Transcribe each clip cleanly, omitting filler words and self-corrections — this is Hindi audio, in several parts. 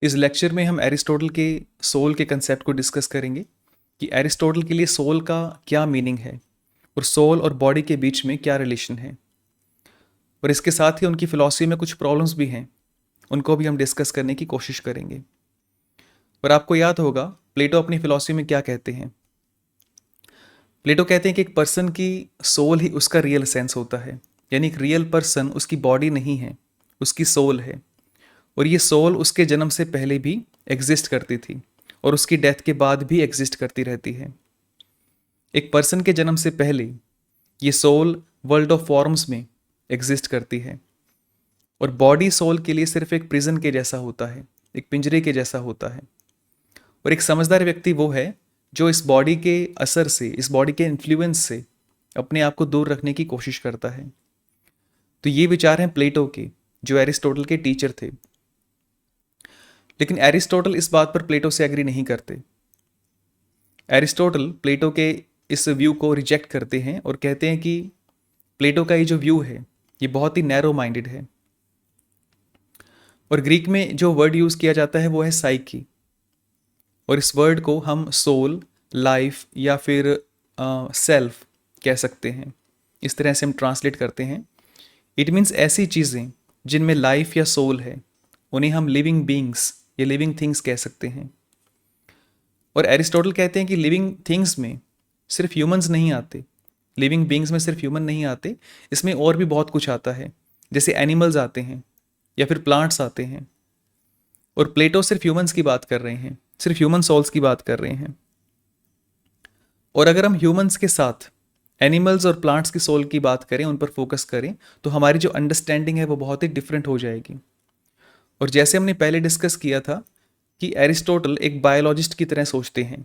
इस लेक्चर में हम एरिस्टोटल के सोल के कंसेप्ट को डिस्कस करेंगे कि एरिस्टोटल के लिए सोल का क्या मीनिंग है और सोल और बॉडी के बीच में क्या रिलेशन है। और इसके साथ ही उनकी फ़िलॉसफी में कुछ प्रॉब्लम्स भी हैं, उनको भी हम डिस्कस करने की कोशिश करेंगे। और आपको याद होगा प्लेटो अपनी फ़िलॉसफी में क्या कहते हैं। प्लेटो कहते हैं कि एक पर्सन की सोल ही उसका रियल सेंस होता है, यानी एक रियल पर्सन उसकी बॉडी नहीं है, उसकी सोल है। और ये सोल उसके जन्म से पहले भी एग्जिस्ट करती थी और उसकी डेथ के बाद भी एग्जिस्ट करती रहती है। एक पर्सन के जन्म से पहले ये सोल वर्ल्ड ऑफ फॉर्म्स में एग्जिस्ट करती है और बॉडी सोल के लिए सिर्फ एक प्रिजन के जैसा होता है, एक पिंजरे के जैसा होता है। और एक समझदार व्यक्ति वो है जो इस बॉडी के असर से, इस बॉडी के इन्फ्लुएंस से अपने आप को दूर रखने की कोशिश करता है। तो ये विचार हैं प्लेटो के, जो एरिस्टोटल के टीचर थे। लेकिन एरिस्टोटल इस बात पर प्लेटो से एग्री नहीं करते। एरिस्टोटल प्लेटो के इस व्यू को रिजेक्ट करते हैं और कहते हैं कि प्लेटो का ये जो व्यू है ये बहुत ही नैरो माइंडेड है। और ग्रीक में जो वर्ड यूज़ किया जाता है वो है साइकी, और इस वर्ड को हम सोल, लाइफ या फिर सेल्फ कह सकते हैं। इस तरह से हम ट्रांसलेट करते हैं। इट मीन्स ऐसी चीज़ें जिनमें लाइफ या सोल है, उन्हें हम लिविंग बींग्स या लिविंग थिंग्स कह सकते हैं। और एरिस्टोटल कहते हैं कि लिविंग थिंग्स में सिर्फ ह्यूमंस नहीं आते, लिविंग बींग्स में सिर्फ ह्यूमन नहीं आते, इसमें और भी बहुत कुछ आता है। जैसे एनिमल्स आते हैं या फिर प्लांट्स आते हैं। और प्लेटो सिर्फ ह्यूमंस की बात कर रहे हैं, सिर्फ ह्यूमन सोल्स की बात कर रहे हैं। और अगर हम ह्यूमंस के साथ एनिमल्स और प्लांट्स की सोल की बात करें, उन पर फोकस करें, तो हमारी जो अंडरस्टैंडिंग है वो बहुत ही डिफरेंट हो जाएगी। और जैसे हमने पहले डिस्कस किया था कि एरिस्टोटल एक बायोलॉजिस्ट की तरह सोचते हैं,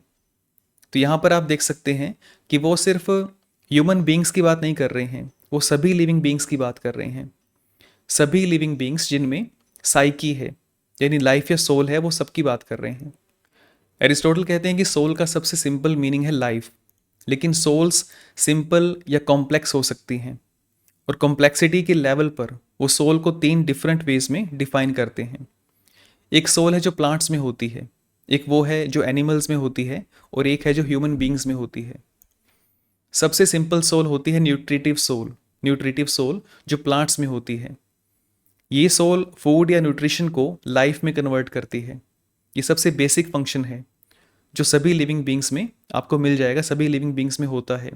तो यहाँ पर आप देख सकते हैं कि वो सिर्फ ह्यूमन बींग्स की बात नहीं कर रहे हैं, वो सभी लिविंग बींग्स की बात कर रहे हैं। सभी लिविंग बींग्स जिनमें साइकी है, यानी लाइफ या सोल है, वो सबकी बात कर रहे हैं। एरिस्टोटल कहते हैं कि सोल का सबसे सिंपल मीनिंग है लाइफ, लेकिन सोल्स सिंपल या कॉम्प्लेक्स हो सकती हैं। और कॉम्प्लेक्सिटी के लेवल पर वो सोल को 3 डिफरेंट वेज में डिफाइन करते हैं। एक सोल है जो प्लांट्स में होती है, एक वो है जो एनिमल्स में होती है, और एक है जो ह्यूमन बींग्स में होती है। सबसे सिंपल सोल होती है न्यूट्रिटिव सोल, न्यूट्रिटिव सोल जो प्लांट्स में होती है। ये सोल फूड या न्यूट्रिशन को लाइफ में कन्वर्ट करती है। ये सबसे बेसिक फंक्शन है जो सभी लिविंग बींग्स में आपको मिल जाएगा, सभी लिविंग बींग्स में होता है।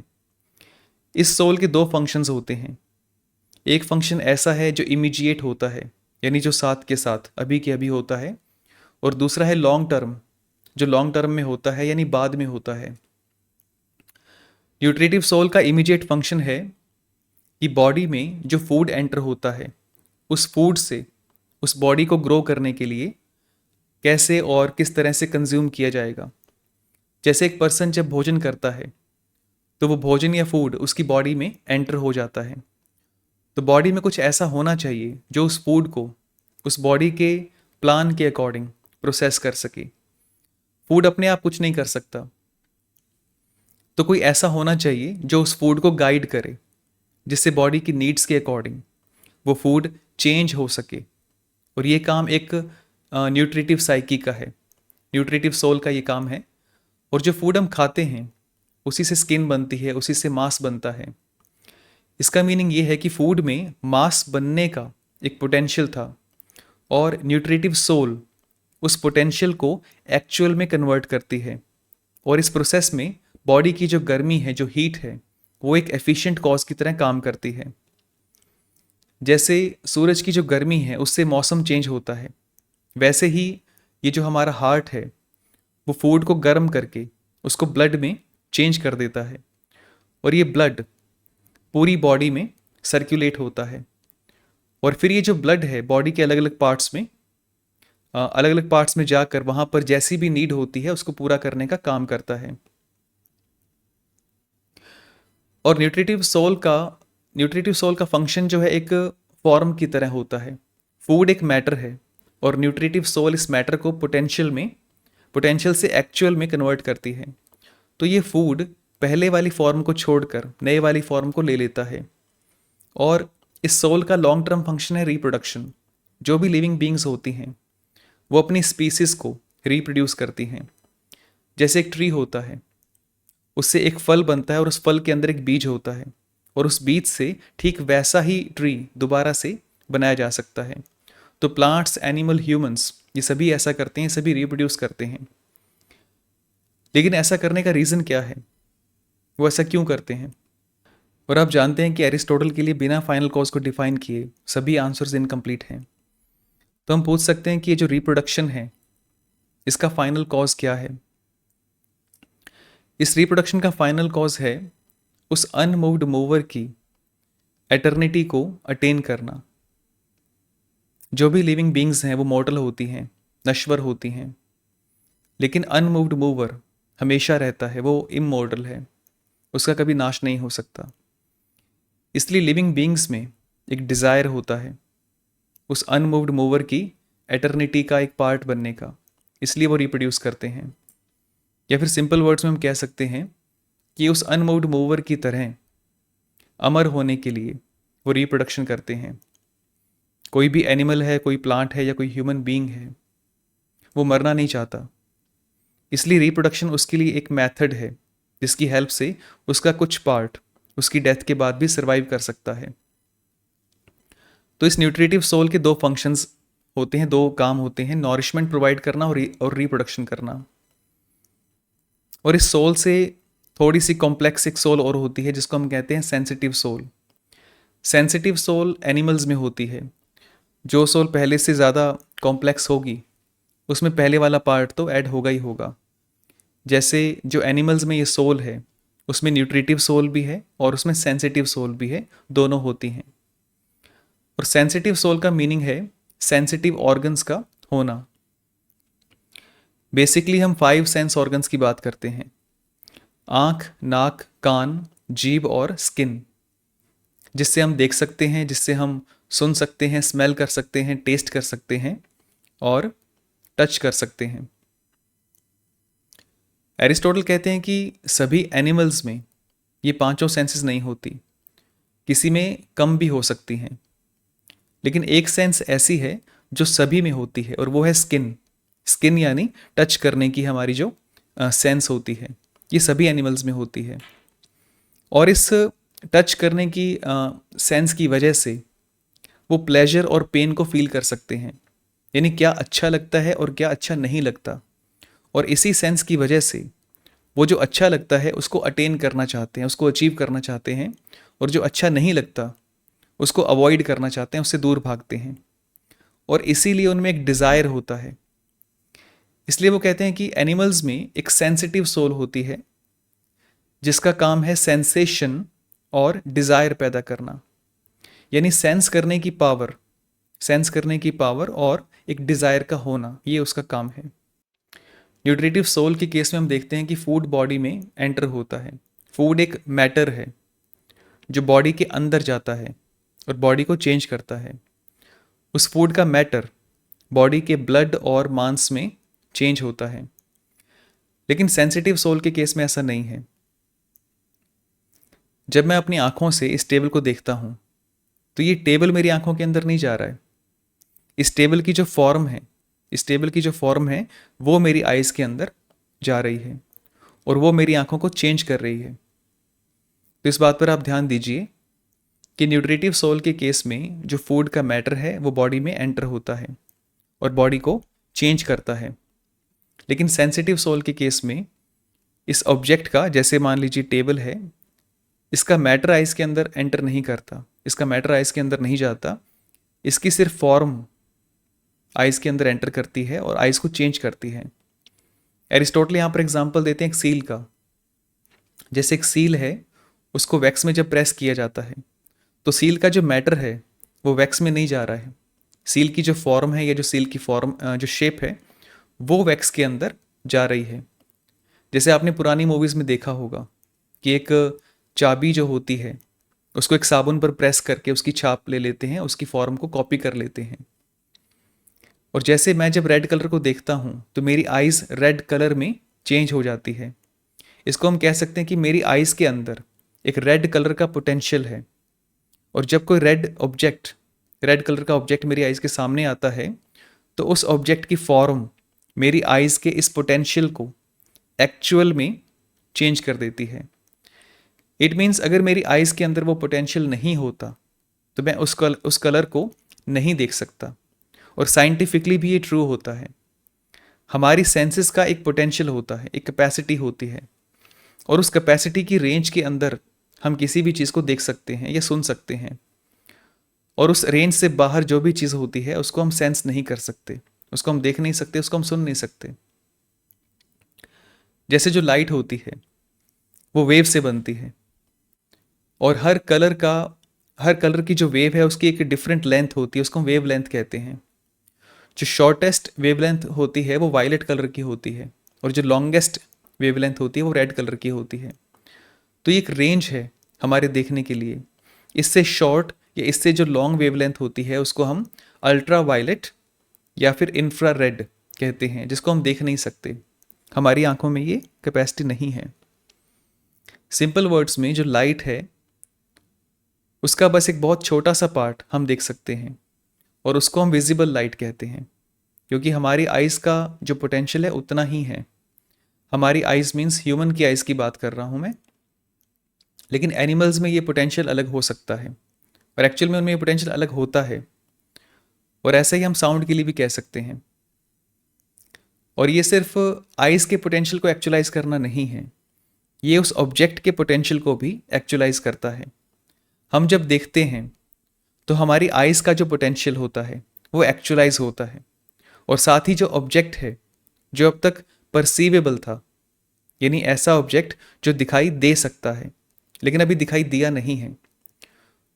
इस सोल के 2 फंक्शंस होते हैं। एक फंक्शन ऐसा है जो इमीडिएट होता है, यानी जो साथ के साथ अभी के अभी होता है, और दूसरा है लॉन्ग टर्म, जो लॉन्ग टर्म में होता है, यानी बाद में होता है। न्यूट्रिटिव सोल का इमीडिएट फंक्शन है कि बॉडी में जो फूड एंटर होता है, उस फूड से उस बॉडी को ग्रो करने के लिए कैसे और किस तरह से कंज्यूम किया जाएगा। जैसे एक पर्सन जब भोजन करता है तो वो भोजन या फूड उसकी बॉडी में एंटर हो जाता है, तो बॉडी में कुछ ऐसा होना चाहिए जो उस फूड को उस बॉडी के प्लान के अकॉर्डिंग प्रोसेस कर सके। फूड अपने आप कुछ नहीं कर सकता, तो कोई ऐसा होना चाहिए जो उस फूड को गाइड करे, जिससे बॉडी की नीड्स के अकॉर्डिंग वो फूड चेंज हो सके। और ये काम एक न्यूट्रिटिव साइकी का है, न्यूट्रिटिव सोल का ये काम है। और जो फूड हम खाते हैं उसी से स्किन बनती है, उसी से मांस बनता है। इसका मीनिंग ये है कि फूड में मांस बनने का एक पोटेंशियल था, और न्यूट्रिटिव सोल उस पोटेंशियल को एक्चुअल में कन्वर्ट करती है। और इस प्रोसेस में बॉडी की जो गर्मी है, जो हीट है, वो एक एफिशिएंट कॉज की तरह काम करती है। जैसे सूरज की जो गर्मी है उससे मौसम चेंज होता है, वैसे ही ये जो हमारा हार्ट है वो फूड को गर्म करके उसको ब्लड में चेंज कर देता है, और ये ब्लड पूरी बॉडी में सर्कुलेट होता है। और फिर ये जो ब्लड है बॉडी के अलग अलग पार्ट्स में जाकर वहाँ पर जैसी भी नीड होती है उसको पूरा करने का काम करता है। और न्यूट्रिटिव सोल का फंक्शन जो है एक फॉर्म की तरह होता है। फूड एक मैटर है और न्यूट्रिटिव सोल इस मैटर को पोटेंशियल से एक्चुअल में कन्वर्ट करती है। तो ये फूड पहले वाली फॉर्म को छोड़कर नए वाली फॉर्म को ले लेता है। और इस सोल का लॉन्ग टर्म फंक्शन है रिप्रोडक्शन। जो भी लिविंग बींग्स होती हैं वो अपनी स्पीसीज को रिप्रोड्यूस करती हैं। जैसे एक ट्री होता है, उससे एक फल बनता है और उस फल के अंदर एक बीज होता है, और उस बीज से ठीक वैसा ही ट्री दोबारा से बनाया जा सकता है। तो प्लांट्स, एनिमल, ह्यूमंस, ये सभी ऐसा करते हैं, सभी रिप्रोड्यूस करते हैं। लेकिन ऐसा करने का रीज़न क्या है, वो ऐसा क्यों करते हैं? और आप जानते हैं कि एरिस्टोटल के लिए बिना फाइनल कॉज को डिफाइन किए सभी आंसर्स इनकम्प्लीट हैं। तो हम पूछ सकते हैं कि ये जो रिप्रोडक्शन है, इसका फाइनल कॉज क्या है? इस रिप्रोडक्शन का फाइनल कॉज है उस अनमूव्ड मूवर की एटर्निटी को अटेन करना। जो भी लिविंग बींग्स हैं वो मॉर्टल होती हैं, नश्वर होती हैं, लेकिन अनमूव्ड मूवर हमेशा रहता है, वो इममॉर्टल है, उसका कभी नाश नहीं हो सकता। इसलिए लिविंग बींग्स में एक डिज़ायर होता है उस अनमूव्ड मूवर की एटर्निटी का एक पार्ट बनने का, इसलिए वो रिप्रोड्यूस करते हैं। या फिर सिंपल वर्ड्स में हम कह सकते हैं कि उस अनमूव्ड मूवर की तरह अमर होने के लिए वो रिप्रोडक्शन करते हैं। कोई भी एनिमल है, कोई प्लांट है या कोई ह्यूमन बीइंग है, वो मरना नहीं चाहता, इसलिए रिप्रोडक्शन उसके लिए एक मेथड है जिसकी हेल्प से उसका कुछ पार्ट उसकी डेथ के बाद भी सर्वाइव कर सकता है। तो इस न्यूट्रिटिव सोल के दो फंक्शंस होते हैं, दो काम होते हैं, नॉरिशमेंट प्रोवाइड करना और रिप्रोडक्शन करना। और इस सोल से थोड़ी सी कॉम्प्लेक्स एक सोल और होती है जिसको हम कहते हैं sensitive soul. Sensitive soul animals में होती है। जो सोल पहले से ज़्यादा कॉम्प्लेक्स होगी उसमें पहले वाला पार्ट तो ऐड होगा ही होगा। जैसे जो एनिमल्स में ये सोल है उसमें न्यूट्रिटिव सोल भी है और उसमें सेंसिटिव सोल भी है, दोनों होती हैं। और सेंसिटिव सोल का मीनिंग है सेंसिटिव ऑर्गन्स का होना। बेसिकली हम 5 सेंस ऑर्गन्स की बात करते हैं, आँख, नाक, कान, जीभ और स्किन, जिससे हम देख सकते हैं, जिससे हम सुन सकते हैं, स्मेल कर सकते हैं, टेस्ट कर सकते हैं और टच कर सकते हैं। एरिस्टोटल कहते हैं कि सभी एनिमल्स में ये पांचों सेंसेस नहीं होती, किसी में कम भी हो सकती हैं, लेकिन एक सेंस ऐसी है जो सभी में होती है और वो है स्किन। स्किन यानी टच करने की हमारी जो सेंस होती है, ये सभी एनिमल्स में होती है। और इस टच करने की सेंस की वजह से वो प्लेजर और पेन को फील कर सकते हैं, यानी क्या अच्छा लगता है और क्या अच्छा नहीं लगता। और इसी सेंस की वजह से वो जो अच्छा लगता है उसको अटेन करना चाहते हैं, उसको अचीव करना चाहते हैं, और जो अच्छा नहीं लगता उसको अवॉइड करना चाहते हैं, उससे दूर भागते हैं। और इसीलिए उनमें एक डिज़ायर होता है। इसलिए वो कहते हैं कि एनिमल्स में एक सेंसिटिव सोल होती है जिसका काम है सेंसेशन और डिज़ायर पैदा करना, यानी सेंस करने की पावर, सेंस करने की पावर और एक डिज़ायर का होना, ये उसका काम है। न्यूट्रिटिव सोल के केस में हम देखते हैं कि फूड बॉडी में एंटर होता है। फूड एक मैटर है जो बॉडी के अंदर जाता है और बॉडी को चेंज करता है। उस फूड का मैटर बॉडी के ब्लड और मांस में चेंज होता है। लेकिन सेंसिटिव सोल के केस में ऐसा नहीं है। जब मैं अपनी आंखों से इस टेबल को देखता हूँ तो ये टेबल मेरी आंखों के अंदर नहीं जा रहा है। इस टेबल की जो फॉर्म है, इस टेबल की जो फॉर्म है वो मेरी आइज़ के अंदर जा रही है और वो मेरी आंखों को चेंज कर रही है। तो इस बात पर आप ध्यान दीजिए कि न्यूट्रिटिव सोल के केस में जो फूड का मैटर है वो बॉडी में एंटर होता है और बॉडी को चेंज करता है। लेकिन सेंसिटिव सोल के केस में इस ऑब्जेक्ट का, जैसे मान लीजिए टेबल है, इसका मैटर आइज़ के अंदर एंटर नहीं करता, इसका मैटर आइज़ के अंदर नहीं जाता, इसकी सिर्फ फॉर्म आइज़ के अंदर एंटर करती है और आइज़ को चेंज करती है। एरिस्टोटल यहाँ पर एग्जांपल देते हैं एक सील का। जैसे एक सील है, उसको वैक्स में जब प्रेस किया जाता है तो सील का जो मैटर है वो वैक्स में नहीं जा रहा है। सील की जो फॉर्म है या जो सील की फॉर्म जो शेप है वो वैक्स के अंदर जा रही है। जैसे आपने पुरानी मूवीज़ में देखा होगा कि एक चाबी जो होती है उसको एक साबुन पर प्रेस करके उसकी छाप ले लेते हैं, उसकी फॉर्म को कॉपी कर लेते हैं। और जैसे मैं जब रेड कलर को देखता हूँ तो मेरी आइज़ रेड कलर में चेंज हो जाती है। इसको हम कह सकते हैं कि मेरी आइज़ के अंदर एक रेड कलर का पोटेंशियल है, और जब कोई रेड कलर का ऑब्जेक्ट मेरी आइज़ के सामने आता है तो उस ऑब्जेक्ट की फॉर्म मेरी आइज़ के इस पोटेंशियल को एक्चुअल में चेंज कर देती है। इट मीन्स अगर मेरी आइज़ के अंदर वो पोटेंशियल नहीं होता तो मैं उस कलर को नहीं देख सकता। और साइंटिफिकली भी ये ट्रू होता है। हमारी सेंसेस का एक पोटेंशियल होता है, एक कैपेसिटी होती है, और उस कैपेसिटी की रेंज के अंदर हम किसी भी चीज़ को देख सकते हैं या सुन सकते हैं। और उस रेंज से बाहर जो भी चीज़ होती है उसको हम सेंस नहीं कर सकते, उसको हम देख नहीं सकते, उसको हम सुन नहीं सकते। जैसे जो लाइट होती है वो वेव से बनती है, और हर कलर की जो वेव है उसकी एक डिफरेंट लेंथ होती है, उसको हम वेव लेंथ कहते हैं। जो शॉर्टेस्ट वेवलेंथ होती है वो वायलेट कलर की होती है, और जो लॉन्गेस्ट वेवलेंथ होती है वो रेड कलर की होती है। तो ये एक रेंज है हमारे देखने के लिए। इससे शॉर्ट या इससे जो लॉन्ग वेवलेंथ होती है उसको हम अल्ट्रा वायलेट या फिर इंफ्रा रेड कहते हैं, जिसको हम देख नहीं सकते। हमारी आंखों में ये कैपेसिटी नहीं है। सिंपल वर्ड्स में जो लाइट है उसका बस एक बहुत छोटा सा पार्ट हम देख सकते हैं, और उसको हम विजिबल लाइट कहते हैं, क्योंकि हमारी आइज़ का जो पोटेंशियल है उतना ही है। हमारी आइज़ मीन्स ह्यूमन की आइज़ की बात कर रहा हूँ मैं, लेकिन एनिमल्स में ये पोटेंशियल अलग हो सकता है, और एक्चुअल में उनमें ये पोटेंशियल अलग होता है। और ऐसा ही हम साउंड के लिए भी कह सकते हैं। और ये सिर्फ आइज़ के पोटेंशियल को एक्चुअलाइज करना नहीं है, ये उस ऑब्जेक्ट के पोटेंशियल को भी एक्चुअलाइज करता है। हम जब देखते हैं तो हमारी आइज़ का जो पोटेंशियल होता है वो एक्चुअलाइज होता है, और साथ ही जो ऑब्जेक्ट है जो अब तक परसीवेबल था, यानी ऐसा ऑब्जेक्ट जो दिखाई दे सकता है लेकिन अभी दिखाई दिया नहीं है,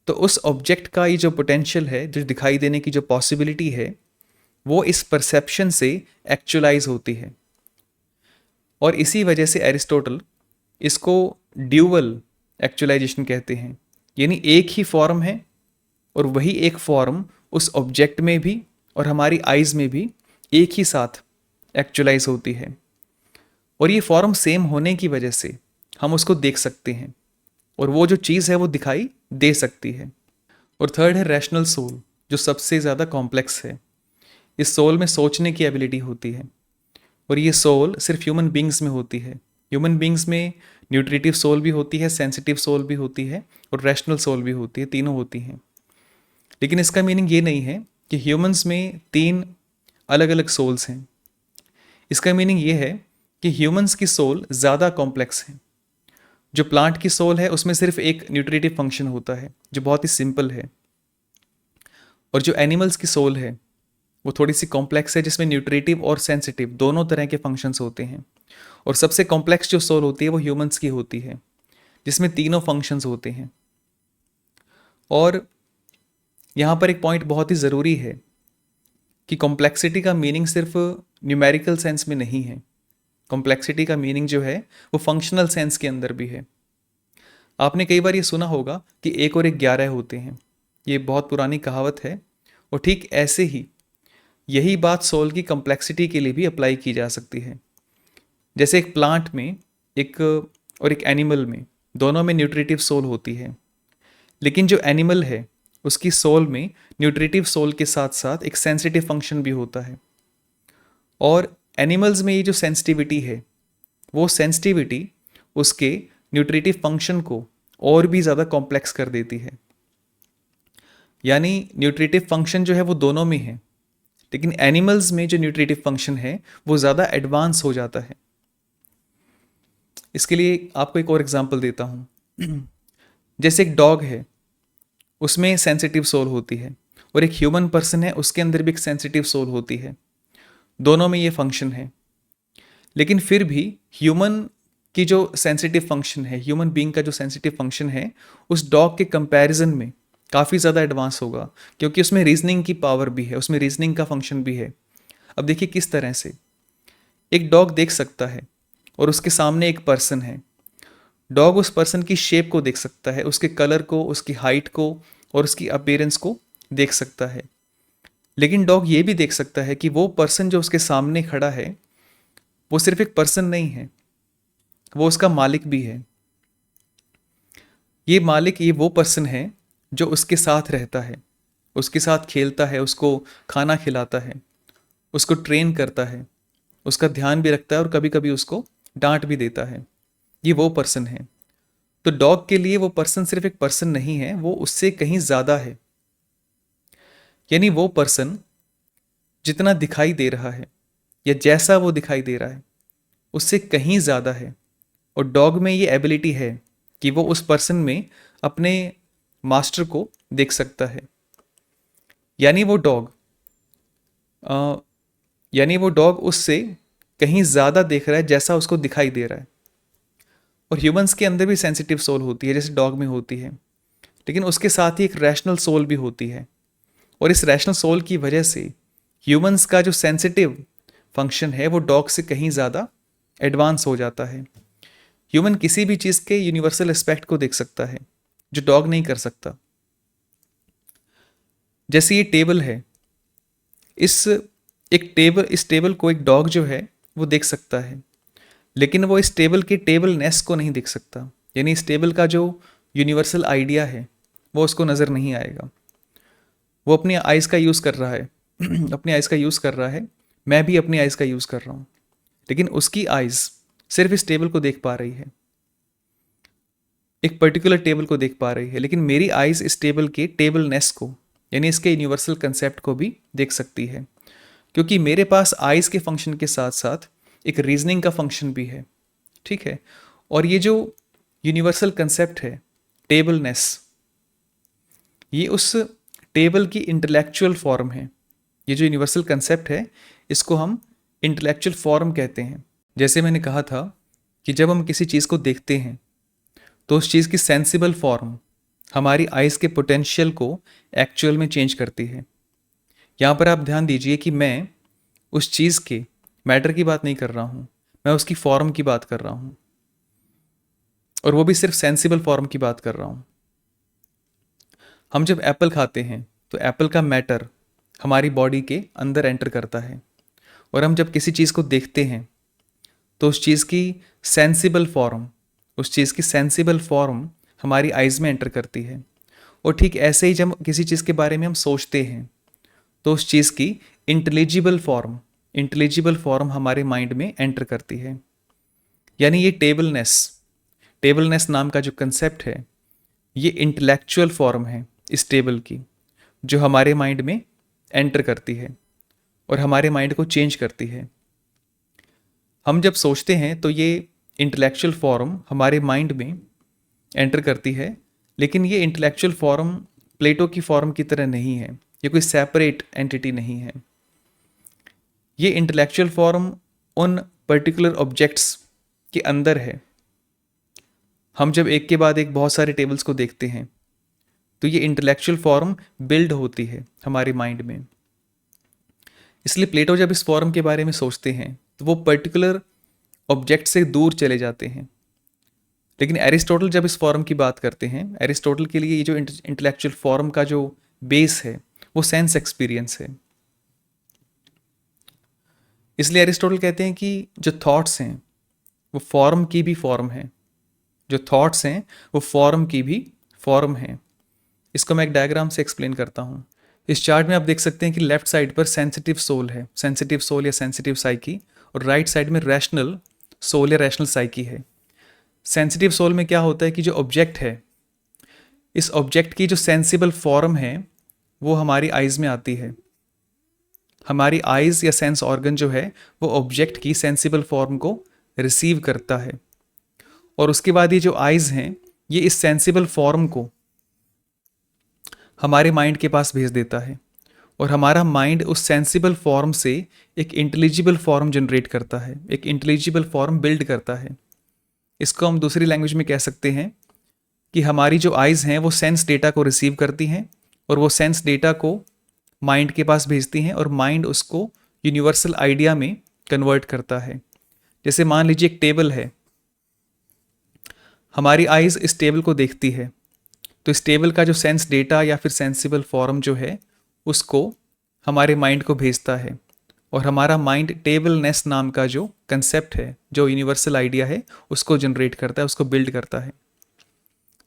तो उस ऑब्जेक्ट का ये जो पोटेंशियल है, जो दिखाई देने की जो पॉसिबिलिटी है, वो इस परसेप्शन से एक्चुअलाइज होती है। और इसी वजह से एरिस्टोटल इसको ड्यूअल एक्चुअलाइजेशन कहते हैं, यानी एक ही फॉर्म है और वही एक फॉर्म उस ऑब्जेक्ट में भी और हमारी आइज़ में भी एक ही साथ एक्चुअलाइज होती है। और ये फॉर्म सेम होने की वजह से हम उसको देख सकते हैं, और वो जो चीज़ है वो दिखाई दे सकती है। और थर्ड है रैशनल सोल, जो सबसे ज़्यादा कॉम्प्लेक्स है। इस सोल में सोचने की एबिलिटी होती है, और ये सोल सिर्फ ह्यूमन बींग्स में होती है। ह्यूमन बींग्स में न्यूट्रिटिव सोल भी होती है, सेंसिटिव सोल भी होती है, और रैशनल सोल भी होती है, तीनों होती हैं। लेकिन इसका मीनिंग ये नहीं है कि ह्यूमंस में 3 अलग अलग सोल्स हैं। इसका मीनिंग ये है कि ह्यूमंस की सोल ज़्यादा कॉम्प्लेक्स है। जो प्लांट की सोल है उसमें सिर्फ एक न्यूट्रिटिव फंक्शन होता है जो बहुत ही सिंपल है, और जो एनिमल्स की सोल है वो थोड़ी सी कॉम्प्लेक्स है, जिसमें न्यूट्रिटिव और सेंसिटिव दोनों तरह के फंक्शंस होते हैं। और सबसे कॉम्प्लेक्स जो सोल होती है वो ह्यूमंस की होती है, जिसमें तीनों फंक्शंस होते हैं। और यहाँ पर एक पॉइंट बहुत ही ज़रूरी है कि कॉम्प्लेक्सिटी का मीनिंग सिर्फ न्यूमेरिकल सेंस में नहीं है। कॉम्प्लेक्सिटी का मीनिंग जो है वो फंक्शनल सेंस के अंदर भी है। आपने कई बार ये सुना होगा कि 1 और 1 11 होते हैं। ये बहुत पुरानी कहावत है, और ठीक ऐसे ही यही बात सोल की कॉम्प्लेक्सिटी के लिए भी अप्लाई की जा सकती है। जैसे एक प्लांट में एक और एक एनिमल में, दोनों में न्यूट्रिटिव सोल होती है, लेकिन जो एनिमल है उसकी सोल में न्यूट्रिटिव सोल के साथ साथ एक सेंसिटिव फंक्शन भी होता है। और एनिमल्स में ये जो सेंसिटिविटी है, वो सेंसिटिविटी उसके न्यूट्रिटिव फंक्शन को और भी ज़्यादा कॉम्प्लेक्स कर देती है। यानी न्यूट्रिटिव फंक्शन जो है वो दोनों में है, लेकिन एनिमल्स में जो न्यूट्रिटिव फंक्शन है वो ज़्यादा एडवांस हो जाता है। इसके लिए आपको एक और एग्जांपल देता हूँ। जैसे एक डॉग है, उसमें सेंसिटिव सोल होती है, और एक ह्यूमन पर्सन है, उसके अंदर भी एक सेंसिटिव सोल होती है। दोनों में ये फंक्शन है, लेकिन फिर भी ह्यूमन की जो सेंसिटिव फंक्शन है, ह्यूमन बीइंग का जो सेंसिटिव फंक्शन है, उस डॉग के कंपैरिजन में काफ़ी ज़्यादा एडवांस होगा, क्योंकि उसमें रीजनिंग की पावर भी है, उसमें रीजनिंग का फंक्शन भी है। अब देखिए किस तरह से एक डॉग देख सकता है और उसके सामने एक पर्सन है। डॉग उस पर्सन की शेप को देख सकता है, उसके कलर को, उसकी हाइट को और उसकी अपीयरेंस को देख सकता है। लेकिन डॉग ये भी देख सकता है कि वो पर्सन जो उसके सामने खड़ा है वो सिर्फ एक पर्सन नहीं है, वो उसका मालिक भी है। ये मालिक, ये वो पर्सन है जो उसके साथ रहता है, उसके साथ खेलता है, उसको खाना खिलाता है, उसको ट्रेन करता है, उसका ध्यान भी रखता है और कभी कभी उसको डांट भी देता है, ये वो पर्सन है। तो डॉग के लिए वो पर्सन सिर्फ एक पर्सन नहीं है, वो उससे कहीं ज़्यादा है। यानी वो पर्सन जितना दिखाई दे रहा है या जैसा वो दिखाई दे रहा है उससे कहीं ज़्यादा है। और डॉग में ये एबिलिटी है कि वो उस पर्सन में अपने मास्टर को देख सकता है। यानी वो डॉग यानी वो डॉग उससे कहीं ज़्यादा देख रहा है जैसा उसको दिखाई दे रहा है। और ह्यूमंस के अंदर भी सेंसिटिव सोल होती है जैसे डॉग में होती है, लेकिन उसके साथ ही एक रैशनल सोल भी होती है। और इस रैशनल सोल की वजह से ह्यूमंस का जो सेंसिटिव फंक्शन है वो डॉग से कहीं ज़्यादा एडवांस हो जाता है। ह्यूमन किसी भी चीज़ के यूनिवर्सल एस्पेक्ट को देख सकता है जो डॉग नहीं कर सकता। जैसे ये टेबल है, इस इस टेबल को एक डॉग जो है वो देख सकता है, लेकिन वो इस टेबल के टेबलनेस को नहीं देख सकता। यानी इस टेबल का जो यूनिवर्सल आइडिया है वो उसको नज़र नहीं आएगा। वो अपनी आइज़ का यूज़ कर रहा है अपनी आइज़ का यूज़ कर रहा है, मैं भी अपनी आइज़ का यूज़ कर रहा हूँ, लेकिन उसकी आइज़ सिर्फ इस टेबल को देख पा रही है, एक पर्टिकुलर टेबल को देख पा रही है, लेकिन मेरी आइज़ इस टेबल के टेबलनेस को यानी इसके यूनिवर्सल कंसेप्ट को भी देख सकती है, क्योंकि मेरे पास आइज़ के फंक्शन के साथ साथ एक रीजनिंग का फंक्शन भी है। ठीक है। और ये जो यूनिवर्सल कंसेप्ट है टेबलनेस, ये उस टेबल की इंटेलेक्चुअल फॉर्म है। ये जो यूनिवर्सल कंसेप्ट है इसको हम इंटेलेक्चुअल फॉर्म कहते हैं। जैसे मैंने कहा था कि जब हम किसी चीज़ को देखते हैं तो उस चीज़ की सेंसिबल फॉर्म हमारी आइज़ के पोटेंशियल को एक्चुअल में चेंज करती है। यहाँ पर आप ध्यान दीजिए कि मैं उस चीज़ के मैटर की बात नहीं कर रहा हूँ, मैं उसकी फॉर्म की बात कर रहा हूँ, और वो भी सिर्फ सेंसिबल फॉर्म की बात कर रहा हूँ। हम जब एप्पल खाते हैं तो एप्पल का मैटर हमारी बॉडी के अंदर एंटर करता है, और हम जब किसी चीज़ को देखते हैं तो उस चीज़ की सेंसिबल फॉर्म हमारी आइज़ में एंटर करती है। और ठीक ऐसे ही जब किसी चीज़ के बारे में हम सोचते हैं तो उस चीज़ की इंटेलिजिबल फॉर्म हमारे माइंड में एंटर करती है। यानी ये टेबलनेस नाम का जो कंसेप्ट है ये इंटेलेक्चुअल फॉर्म है इस टेबल की, जो हमारे माइंड में एंटर करती है और हमारे माइंड को चेंज करती है। हम जब सोचते हैं तो ये इंटेलेक्चुअल फॉर्म हमारे माइंड में एंटर करती है, लेकिन ये इंटेलेक्चुअल फॉर्म प्लेटो की फॉर्म की तरह नहीं है, ये कोई सेपरेट एंटिटी नहीं है। ये इंटेलेक्चुअल फॉर्म उन पर्टिकुलर ऑब्जेक्ट्स के अंदर है। हम जब एक के बाद एक बहुत सारे टेबल्स को देखते हैं तो ये इंटेलेक्चुअल फॉर्म बिल्ड होती है हमारे माइंड में। इसलिए प्लेटो जब इस फॉर्म के बारे में सोचते हैं तो वो पर्टिकुलर ऑब्जेक्ट से दूर चले जाते हैं। लेकिन एरिस्टोटल जब इस फॉर्म की बात करते हैं, एरिस्टोटल के लिए ये जो इंटेलेक्चुअल फॉर्म का जो बेस है वो सेंस एक्सपीरियंस है। इसलिए एरिस्टोटल कहते हैं कि जो थॉट्स हैं वो फॉर्म की भी फॉर्म है, जो थॉट्स हैं वो फॉर्म की भी फॉर्म है। इसको मैं एक डायग्राम से एक्सप्लेन करता हूँ। इस चार्ट में आप देख सकते हैं कि लेफ्ट साइड पर सेंसिटिव सोल है, सेंसिटिव सोल या सेंसिटिव साइकी, और राइट साइड में रैशनल सोल या रैशनल साइकी है। सेंसिटिव सोल में क्या होता है कि जो ऑब्जेक्ट है, इस ऑब्जेक्ट की जो सेंसिबल फॉर्म है वो हमारी आइज़ में आती है। हमारी आइज़ या सेंस ऑर्गन जो है वो ऑब्जेक्ट की सेंसिबल फॉर्म को रिसीव करता है, और उसके बाद ये जो आइज़ हैं ये इस सेंसिबल फॉर्म को हमारे माइंड के पास भेज देता है, और हमारा माइंड उस सेंसिबल फॉर्म से एक इंटेलिजिबल फॉर्म जनरेट करता है, एक इंटेलिजिबल फॉर्म बिल्ड करता है। इसको हम दूसरी लैंग्वेज में कह सकते हैं कि हमारी जो आइज़ हैं वो सेंस डेटा को रिसीव करती हैं, और वो सेंस डेटा को माइंड के पास भेजती हैं, और माइंड उसको यूनिवर्सल आइडिया में कन्वर्ट करता है। जैसे मान लीजिए एक टेबल है, हमारी आइज़ इस टेबल को देखती है, तो इस टेबल का जो सेंस डेटा या फिर सेंसिबल फॉर्म जो है उसको हमारे माइंड को भेजता है, और हमारा माइंड टेबलनेस नाम का जो कंसेप्ट है, जो यूनिवर्सल आइडिया है, उसको जनरेट करता है, उसको बिल्ड करता है।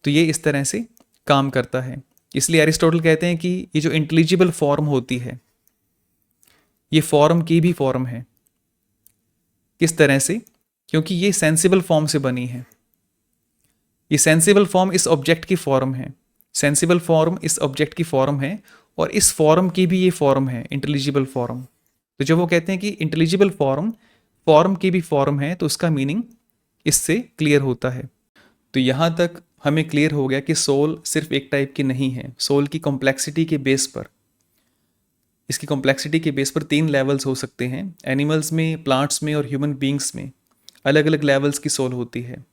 तो ये इस तरह से काम करता है। इसलिए एरिस्टोटल कहते हैं कि ये जो इंटेलिजिबल फॉर्म होती है ये फॉर्म की भी फॉर्म है। किस तरह से? क्योंकि ये सेंसिबल फॉर्म से बनी है। ये सेंसिबल फॉर्म इस ऑब्जेक्ट की फॉर्म है, सेंसिबल फॉर्म इस ऑब्जेक्ट की फॉर्म है, और इस फॉर्म की भी ये फॉर्म है, इंटेलिजिबल फॉर्म। तो जब वो कहते हैं कि इंटेलिजिबल फॉर्म फॉर्म की भी फॉर्म है, तो उसका मीनिंग इससे क्लियर होता है। तो यहाँ तक हमें क्लियर हो गया कि सोल सिर्फ एक टाइप की नहीं है। सोल की कॉम्प्लेक्सिटी के बेस पर, इसकी कॉम्प्लेक्सिटी के बेस पर 3 लेवल्स हो सकते हैं। एनिमल्स में, प्लांट्स में और ह्यूमन बींग्स में अलग अलग लेवल्स की सोल होती है।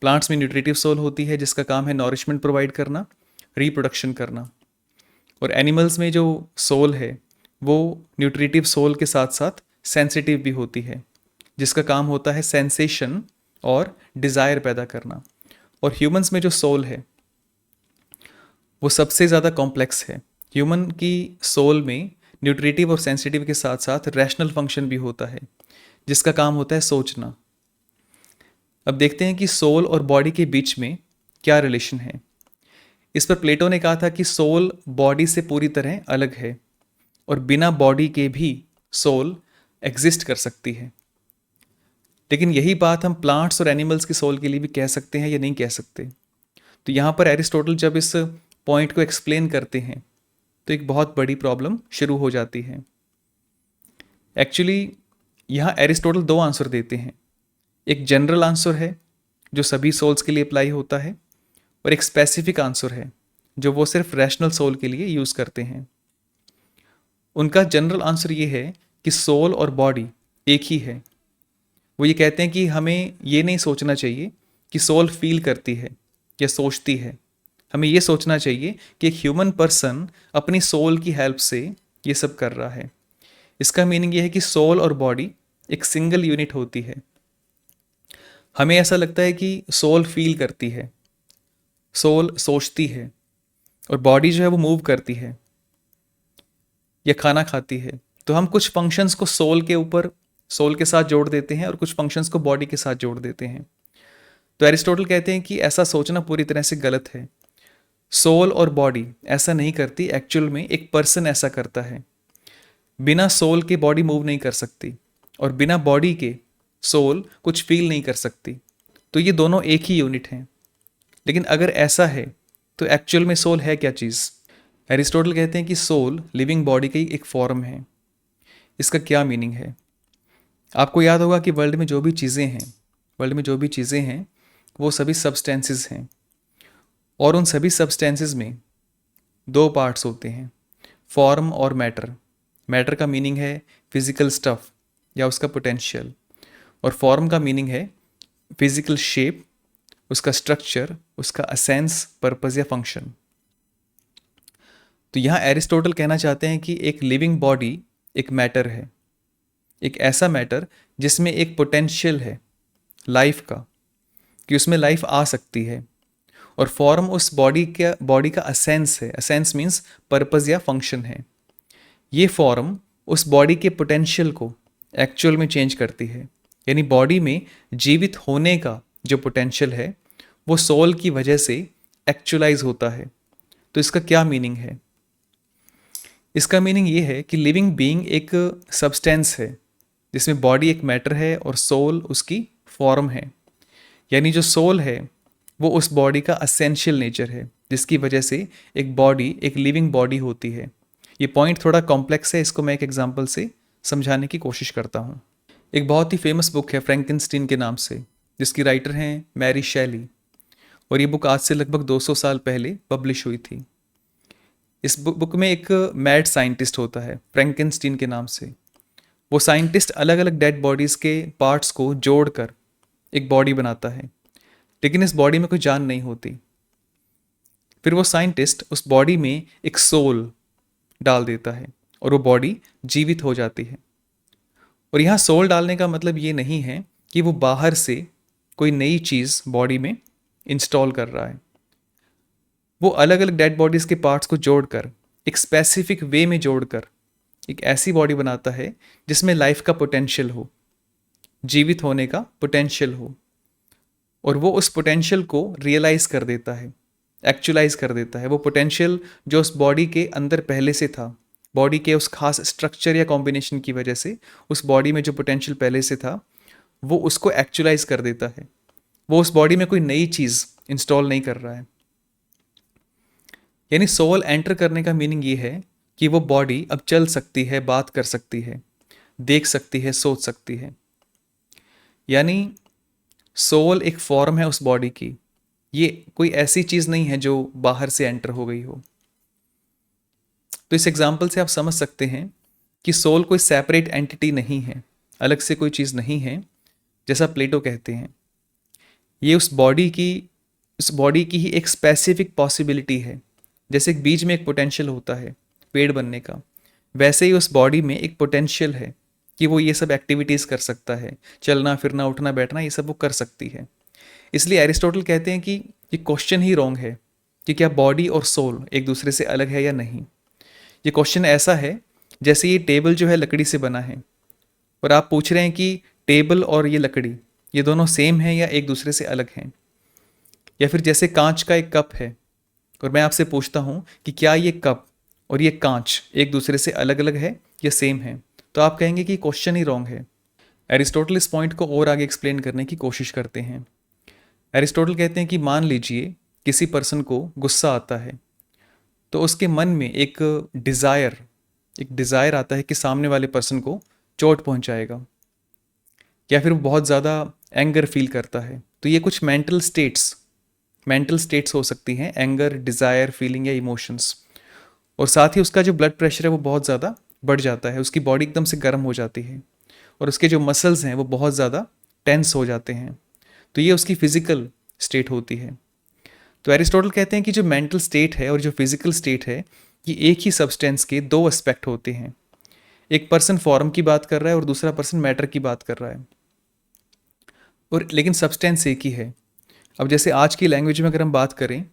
प्लांट्स में न्यूट्रिटिव सोल होती है, जिसका काम है नॉरिशमेंट प्रोवाइड करना, रिप्रोडक्शन करना। और एनिमल्स में जो सोल है वो न्यूट्रिटिव सोल के साथ साथ सेंसिटिव भी होती है, जिसका काम होता है सेंसेशन और डिज़ायर पैदा करना। और ह्यूमंस में जो सोल है वो सबसे ज़्यादा कॉम्प्लेक्स है। ह्यूमन की सोल में न्यूट्रिटिव और सेंसिटिव के साथ साथ रैशनल फंक्शन भी होता है, जिसका काम होता है सोचना। अब देखते हैं कि सोल और बॉडी के बीच में क्या रिलेशन है। इस पर प्लेटो ने कहा था कि सोल बॉडी से पूरी तरह अलग है और बिना बॉडी के भी सोल एग्जिस्ट कर सकती है। लेकिन यही बात हम प्लांट्स और एनिमल्स की सोल के लिए भी कह सकते हैं या नहीं कह सकते? तो यहाँ पर एरिस्टोटल जब इस पॉइंट को एक्सप्लेन करते हैं तो एक बहुत बड़ी प्रॉब्लम शुरू हो जाती है। एक्चुअली यहाँ एरिस्टोटल 2 आंसर देते हैं। एक जनरल आंसर है जो सभी सोल्स के लिए अप्लाई होता है, और एक स्पेसिफिक आंसर है जो वो सिर्फ रैशनल सोल के लिए यूज़ करते हैं। उनका जनरल आंसर ये है कि सोल और बॉडी एक ही है। वो ये कहते हैं कि हमें ये नहीं सोचना चाहिए कि सोल फील करती है या सोचती है। हमें ये सोचना चाहिए कि एक ह्यूमन पर्सन अपनी सोल की हेल्प से ये सब कर रहा है। इसका मीनिंग ये है कि सोल और बॉडी एक सिंगल यूनिट होती है। हमें ऐसा लगता है कि सोल फील करती है, सोल सोचती है, और बॉडी जो है वो मूव करती है या खाना खाती है। तो हम कुछ फंक्शंस को सोल के ऊपर, सोल के साथ जोड़ देते हैं और कुछ फंक्शंस को बॉडी के साथ जोड़ देते हैं। तो एरिस्टोटल कहते हैं कि ऐसा सोचना पूरी तरह से गलत है। सोल और बॉडी ऐसा नहीं करती, एक्चुअल में एक पर्सन ऐसा करता है। बिना सोल के बॉडी मूव नहीं कर सकती, और बिना बॉडी के सोल कुछ फील नहीं कर सकती। तो ये दोनों एक ही यूनिट हैं। लेकिन अगर ऐसा है तो एक्चुअल में सोल है क्या चीज़? एरिस्टोटल कहते हैं कि सोल लिविंग बॉडी की एक फॉर्म है। इसका क्या मीनिंग है? आपको याद होगा कि वर्ल्ड में जो भी चीज़ें हैं वो सभी सब्सटेंसेस हैं, और उन सभी सब्सटेंसेस में 2 पार्ट्स होते हैं, फॉर्म और मैटर। मैटर का मीनिंग है फिजिकल स्टफ या उसका पोटेंशियल, और फॉर्म का मीनिंग है फिजिकल शेप, उसका स्ट्रक्चर, उसका असेंस, पर्पस या फंक्शन। तो यहाँ एरिस्टोटल कहना चाहते हैं कि एक लिविंग बॉडी एक मैटर है, एक ऐसा मैटर जिसमें एक पोटेंशियल है लाइफ का, कि उसमें लाइफ आ सकती है। और फॉर्म उस बॉडी का असेंस है। असेंस मीन्स पर्पस या फंक्शन है। ये फॉर्म उस बॉडी के पोटेंशियल को एक्चुअल में चेंज करती है। यानी बॉडी में जीवित होने का जो पोटेंशियल है वो सोल की वजह से एक्चुअलाइज होता है। तो इसका क्या मीनिंग है? इसका मीनिंग ये है कि लिविंग बीइंग एक सब्सटेंस है जिसमें बॉडी एक मैटर है और सोल उसकी फॉर्म है। यानी जो सोल है वो उस बॉडी का असेंशियल नेचर है, जिसकी वजह से एक बॉडी एक लिविंग बॉडी होती है। ये पॉइंट थोड़ा कॉम्प्लेक्स है, इसको मैं एक एग्जांपल से समझाने की कोशिश करता हूँ। एक बहुत ही फेमस बुक है फ्रैंकेनस्टीन के नाम से, जिसकी राइटर हैं मैरी शैली, और ये बुक आज से लगभग 200 साल पहले पब्लिश हुई थी। इस बुक में एक मैड साइंटिस्ट होता है फ्रैंकेनस्टीन के नाम से। वो साइंटिस्ट अलग अलग डेड बॉडीज़ के पार्ट्स को जोड़कर एक बॉडी बनाता है, लेकिन इस बॉडी में कोई जान नहीं होती। फिर वो साइंटिस्ट उस बॉडी में एक सोल डाल देता है और वो बॉडी जीवित हो जाती है। और यहाँ सोल डालने का मतलब ये नहीं है कि वो बाहर से कोई नई चीज़ बॉडी में इंस्टॉल कर रहा है। वो अलग अलग डेड बॉडीज़ के पार्ट्स को जोड़कर एक स्पेसिफिक वे में जोड़कर एक ऐसी बॉडी बनाता है जिसमें लाइफ का पोटेंशियल हो, जीवित होने का पोटेंशियल हो, और वो उस पोटेंशियल को रियलाइज़ कर देता है, एक्चुअलाइज कर देता है। वो पोटेंशियल जो उस बॉडी के अंदर पहले से था बॉडी के उस खास स्ट्रक्चर या कॉम्बिनेशन की वजह से उस बॉडी में जो पोटेंशियल पहले से था वो उसको एक्चुअलाइज कर देता है। वो उस बॉडी में कोई नई चीज़ इंस्टॉल नहीं कर रहा है। यानी सोल एंटर करने का मीनिंग ये है कि वो बॉडी अब चल सकती है, बात कर सकती है, देख सकती है, सोच सकती है। यानी सोल एक फॉर्म है उस बॉडी की, ये कोई ऐसी चीज़ नहीं है जो बाहर से एंटर हो गई हो। तो इस एग्जाम्पल से आप समझ सकते हैं कि सोल कोई सेपरेट एंटिटी नहीं है, अलग से कोई चीज़ नहीं है जैसा प्लेटो कहते हैं। ये उस बॉडी की ही एक स्पेसिफिक पॉसिबिलिटी है। जैसे एक बीज में एक पोटेंशियल होता है पेड़ बनने का, वैसे ही उस बॉडी में एक पोटेंशियल है कि वो ये सब एक्टिविटीज़ कर सकता है, चलना फिरना उठना बैठना ये सब वो कर सकती है। इसलिए एरिस्टोटल कहते हैं कि ये क्वेश्चन ही रॉन्ग है कि क्या बॉडी और सोल एक दूसरे से अलग है या नहीं। ये क्वेश्चन ऐसा है जैसे ये टेबल जो है लकड़ी से बना है और आप पूछ रहे हैं कि टेबल और ये लकड़ी ये दोनों सेम हैं या एक दूसरे से अलग हैं। या फिर जैसे कांच का एक कप है और मैं आपसे पूछता हूँ कि क्या ये कप और ये कांच एक दूसरे से अलग अलग है या सेम है, तो आप कहेंगे कि क्वेश्चन ही रॉन्ग है। एरिस्टोटल इस पॉइंट को और आगे एक्सप्लेन करने की कोशिश करते हैं। एरिस्टोटल कहते हैं कि मान लीजिए किसी पर्सन को गुस्सा आता है तो उसके मन में एक डिज़ायर आता है कि सामने वाले पर्सन को चोट पहुंचाएगा, या फिर वो बहुत ज़्यादा एंगर फील करता है। तो ये कुछ मेंटल स्टेट्स हो सकती हैं, एंगर, डिज़ायर, फीलिंग या इमोशंस। और साथ ही उसका जो ब्लड प्रेशर है वो बहुत ज़्यादा बढ़ जाता है, उसकी बॉडी एकदम से गर्म हो जाती है और उसके जो मसल्स हैं वो बहुत ज़्यादा टेंस हो जाते हैं। तो ये उसकी फिजिकल स्टेट होती है। तो एरिस्टोटल कहते हैं कि जो मेंटल स्टेट है और जो फिजिकल स्टेट है ये एक ही सब्सटेंस के दो एस्पेक्ट होते हैं। एक पर्सन फॉर्म की बात कर रहा है और दूसरा पर्सन मैटर की बात कर रहा है, और लेकिन सब्सटेंस एक ही है। अब जैसे आज की लैंग्वेज में अगर हम बात करें